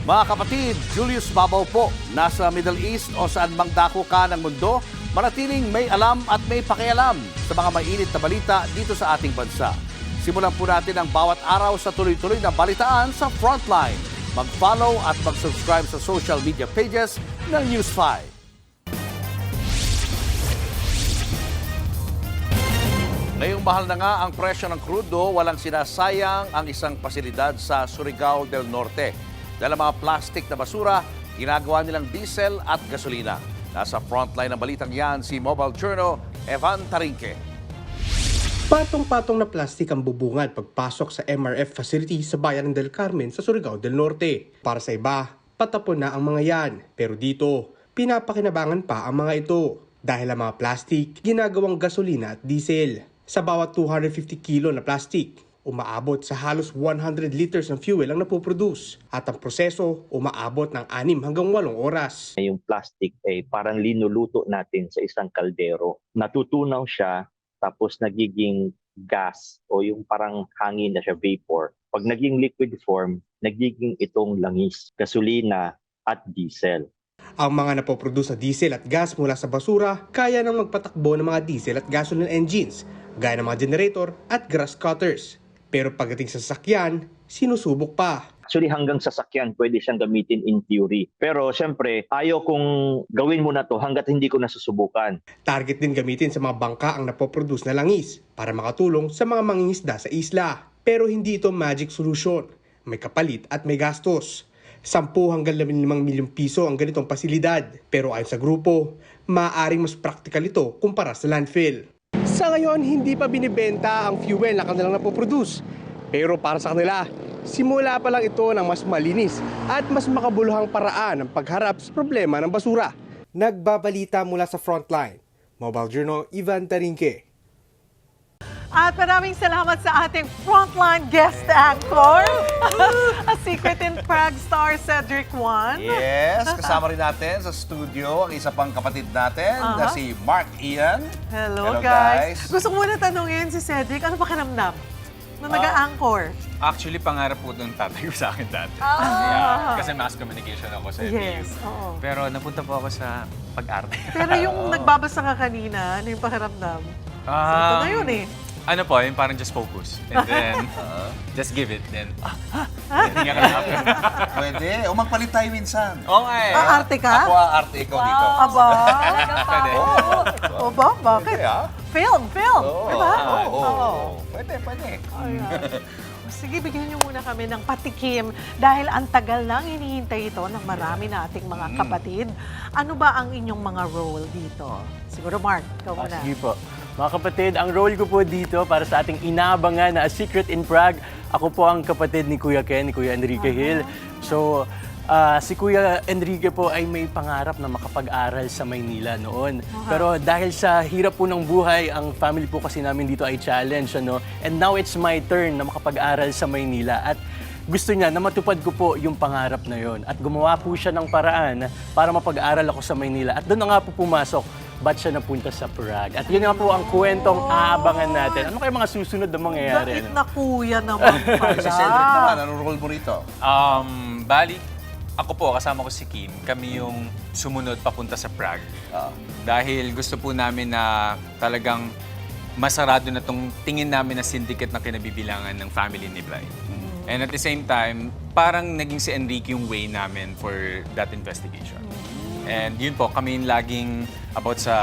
Speaker 5: Mga kapatid, Julius Babaw po, nasa Middle East o saan mang dako ka ng mundo, manatiling may alam at may pakialam sa mga mainit na balita dito sa ating bansa. Simulan po natin ang bawat araw sa tuloy-tuloy na balitaan sa Frontline. Mag-follow at mag-subscribe sa social media pages ng News 5. Ngayong mahal na nga ang presyo ng krudo, walang sinasayang ang isang pasilidad sa Surigao del Norte. Dahil ang mga plastik na basura, ginagawa nilang diesel at gasolina. Nasa frontline ng balitang yan si Mobile Journal, Evan Tarinque.
Speaker 1: Patong-patong na plastik ang bubungad pagpasok sa MRF facility sa bayan ng Del Carmen sa Surigao del Norte. Para sa iba, patapon na ang mga yan. Pero dito, pinapakinabangan pa ang mga ito. Dahil ang mga plastik, ginagawang gasolina at diesel. Sa bawat 250 kilo na plastik, umaabot sa halos 100 liters ng fuel ang napoproduce. At ang proseso, umaabot ng 6 hanggang 8 oras.
Speaker 7: Yung plastic ay parang linuluto natin sa isang kaldero. Natutunaw siya, tapos nagiging gas o yung parang hangin na siya, vapor. Pag naging liquid form, nagiging itong langis, gasolina at diesel.
Speaker 1: Ang mga napoproduce na diesel at gas mula sa basura, kaya nang magpatakbo ng mga diesel at gasoline engines, gaya ng mga generator at grass cutters. Pero pagdating sa sasakyan, sinusubok pa.
Speaker 7: Actually, hanggang sasakyan, pwede siyang gamitin in theory. Pero siyempre, ayaw kong gawin mo na to hanggat hindi ko nasusubukan.
Speaker 1: Target din gamitin sa mga bangka ang napoproduce na langis para makatulong sa mga mangingisda sa isla. Pero hindi ito magic solution. May kapalit at may gastos. 10 hanggang 15 milyong piso ang ganitong pasilidad. Pero ayon sa grupo, maaaring mas practical ito kumpara sa landfill. Sa ngayon, hindi pa binibenta ang fuel na kanilang napoproduce. Pero para sa kanila, simula pa lang ito ng mas malinis at mas makabuluhang paraan ng pagharap sa problema ng basura. Nagbabalita mula sa Frontline. Mobile Journal, Ivan Tarinque.
Speaker 4: At maraming salamat sa ating Frontline guest anchor, A Secret in Prague star Cedric Juan.
Speaker 5: Yes, kasama rin natin sa studio ang isa pang kapatid natin na si Mark Ian.
Speaker 4: Hello guys. Gusto ko muna tanungin si Cedric, ano ba kanamnam na nag-a-anchor?
Speaker 18: Actually, pangarap po ng tatay ko sa akin dati. Kasi mass communication ako sa FEU.
Speaker 4: Yes, oo.
Speaker 18: Pero napunta po ako sa pag-arte.
Speaker 4: Pero yung nagbabasa ka kanina, ano yung pakiramdam? So, ito na yun eh.
Speaker 18: Ano po, yung parang just focus. And then, just give it. Then, hindi ka na
Speaker 5: Pwede. O magpalit tayo minsan.
Speaker 18: Oo nga eh.
Speaker 4: Arte ka?
Speaker 5: Ako arte, ikaw dito.
Speaker 4: Aba.
Speaker 18: Pwede.
Speaker 4: O ba? Bakit?
Speaker 5: Pwede,
Speaker 4: Film. Diba?
Speaker 5: Oo. Pwede.
Speaker 4: Sige, bigyan niyo muna kami ng patikim dahil ang tagal nang hinihintay ito ng marami nating mga kapatid. Ano ba ang inyong mga role dito? Siguro Mark, ikaw muna.
Speaker 11: Sige po. Mga kapatid, ang role ko po dito para sa ating inaabangan na A Secret in Prague, ako po ang kapatid ni Kuya Ken, ni Kuya Enrique Hill. So, si Kuya Enrique po ay may pangarap na makapag-aral sa Maynila noon. Pero dahil sa hirap po ng buhay, ang family po kasi namin dito ay challenge. Ano? And now it's my turn na makapag-aral sa Maynila. At gusto niya na matupad ko po yung pangarap na yon. At gumawa po siya ng paraan para mapag-aral ako sa Maynila. At doon na nga po pumasok, ba't siya napunta sa Prague. At yun nga po ang kwentong aabangan natin. Ano kaya mga susunod na mangyayari?
Speaker 4: Bait na kuya naman pala.
Speaker 5: Sa Cedric naman, anong role mo rito?
Speaker 18: Bali, ako po, kasama ko si Kim, kami yung sumunod papunta sa Prague. Dahil gusto po namin na talagang masarado na tong tingin namin na syndicate na kinabibilangan ng family ni Bly. And at the same time, parang naging si Enrique yung way namin for that investigation. And yun po, kami yung laging about sa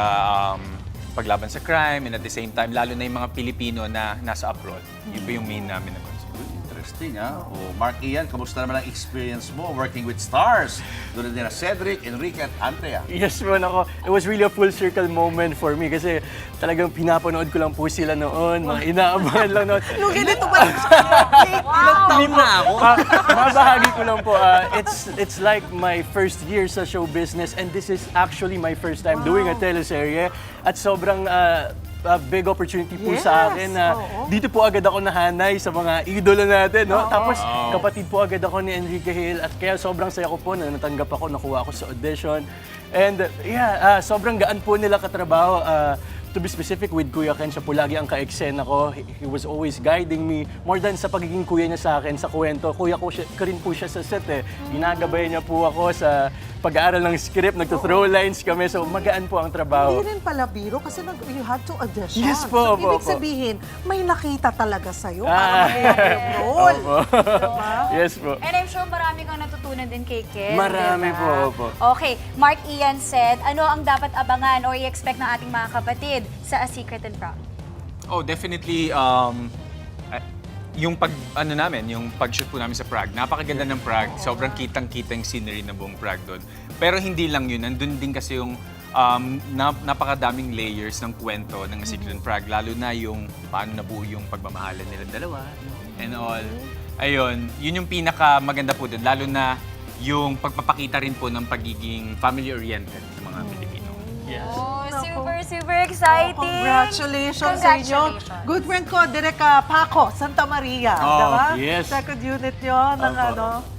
Speaker 18: paglaban sa crime, and at the same time, lalo na yung mga Pilipino na nasa abroad. Yun po yung main namin na concern.
Speaker 5: Interesting, ha? O, Mark Ian, kamusta naman ang experience mo working with stars? Doon din na Cedric, Enrique, at Andrea.
Speaker 11: Yes po, nako. It was really a full circle moment for me kasi talagang pinapanood ko lang po sila noon. Mga inaabangan lang noon.
Speaker 4: Yung ganito ba?
Speaker 11: Ilang taon na ako? Mabahagi ko lang po. It's like my first year sa show business and this is actually my first time doing a teleserye. At sobrang big opportunity po sa akin na dito po agad ako nahanay sa mga idolo natin, no? Tapos kapatid po agad ako ni Enrique Hill at kaya sobrang saya ko po na natanggap ako, nakuha ako sa audition. And sobrang gaan po nila katrabaho. To be specific, with Kuya Ken, siya po lagi ang ka-eksena ko. He was always guiding me. More than sa pagiging kuya niya sa akin, sa kwento. Kuya ko rin po siya sa set eh. Ginagabay niya po ako sa pag-aaral ng script, nagto-throw lines kami. So magaan po ang trabaho.
Speaker 4: Hindi rin pala biro kasi you had to audition.
Speaker 11: Yes po,
Speaker 4: so, ibig sabihin, may nakita talaga sa'yo para magawa yung role. Diba?
Speaker 11: Yes po.
Speaker 10: And I'm sure marami kang natutunan din kay Ken.
Speaker 11: Marami
Speaker 10: diba?
Speaker 11: po.
Speaker 10: Okay, Mark Ian said, ano ang dapat abangan or i-expect ng ating mga kapatid sa A Secret in Prague?
Speaker 18: Oh, definitely, yung yung pag-shoot po namin sa Prague, napakaganda ng Prague. Sobrang kitang-kita yung scenery ng buong Prague doon. Pero hindi lang yun, nandun din kasi yung napakadaming layers ng kwento ng A Secret in Prague, lalo na yung paano nabuo yung pagmamahalan nilang dalawa, and all. Ayun, yun yung pinaka-maganda po doon, lalo na yung pagpapakita rin po ng pagiging family-oriented ng mga Pilipino. Yes.
Speaker 10: Oh, super exciting!
Speaker 4: Congratulations sa inyo. Good friend ko, Direk Paco, Santa Maria. Diba?
Speaker 11: Yes.
Speaker 4: Second unit yun ng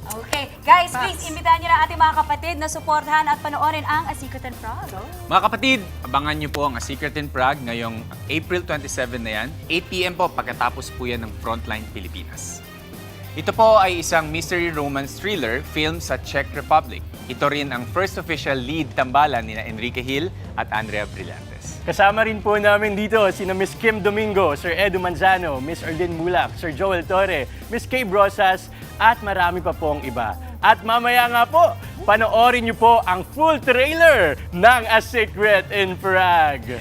Speaker 10: Okay. Guys, please, imbitahan niyo na ating mga kapatid na suportahan at panoorin ang A Secret in Prague.
Speaker 18: Mga kapatid, abangan niyo po ang A Secret in Prague ngayong April 27 na yan. 8 p.m. po pagkatapos po yan ng Frontline Pilipinas. Ito po ay isang mystery romance thriller film sa Czech Republic. Ito rin ang first official lead tambalan ni Enrique Hill at Andrea Brillantes.
Speaker 11: Kasama rin po namin dito sina Miss Kim Domingo, Sir Edu Manzano, Miss Erlyn Mulak, Sir Joel Torre, Miss Kay Brosas, at marami pa pong iba. At mamaya nga po, panoorin niyo po ang full trailer ng A Secret in Prague.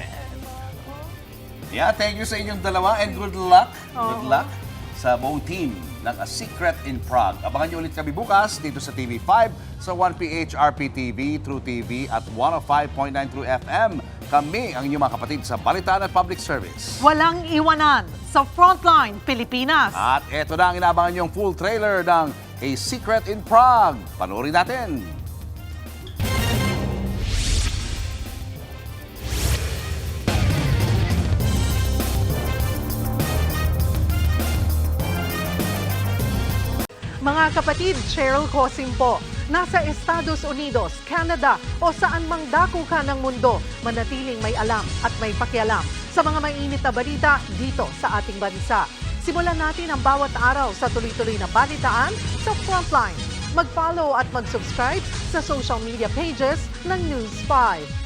Speaker 5: Yeah, thank you sa inyong dalawa and good luck. Good luck sa buong team ng A Secret in Prague. Abangan niyo ulit kami bukas dito sa TV5 sa 1PH RPTV, True TV at 105.9 True FM. Kami ang inyong mga kapatid sa Balitaan at Public Service.
Speaker 4: Walang iwanan sa Frontline Pilipinas.
Speaker 5: At eto na ang inaabangan niyong full trailer ng A Secret in Prague. Panoorin natin.
Speaker 4: Mga kapatid, Cheryl Cosim po. Nasa Estados Unidos, Canada o saan mang dako ka ng mundo, manatiling may alam at may pakialam sa mga mainit na balita dito sa ating bansa. Simulan natin ang bawat araw sa tuloy-tuloy na balitaan sa Frontline. Mag-follow at mag-subscribe sa social media pages ng News 5.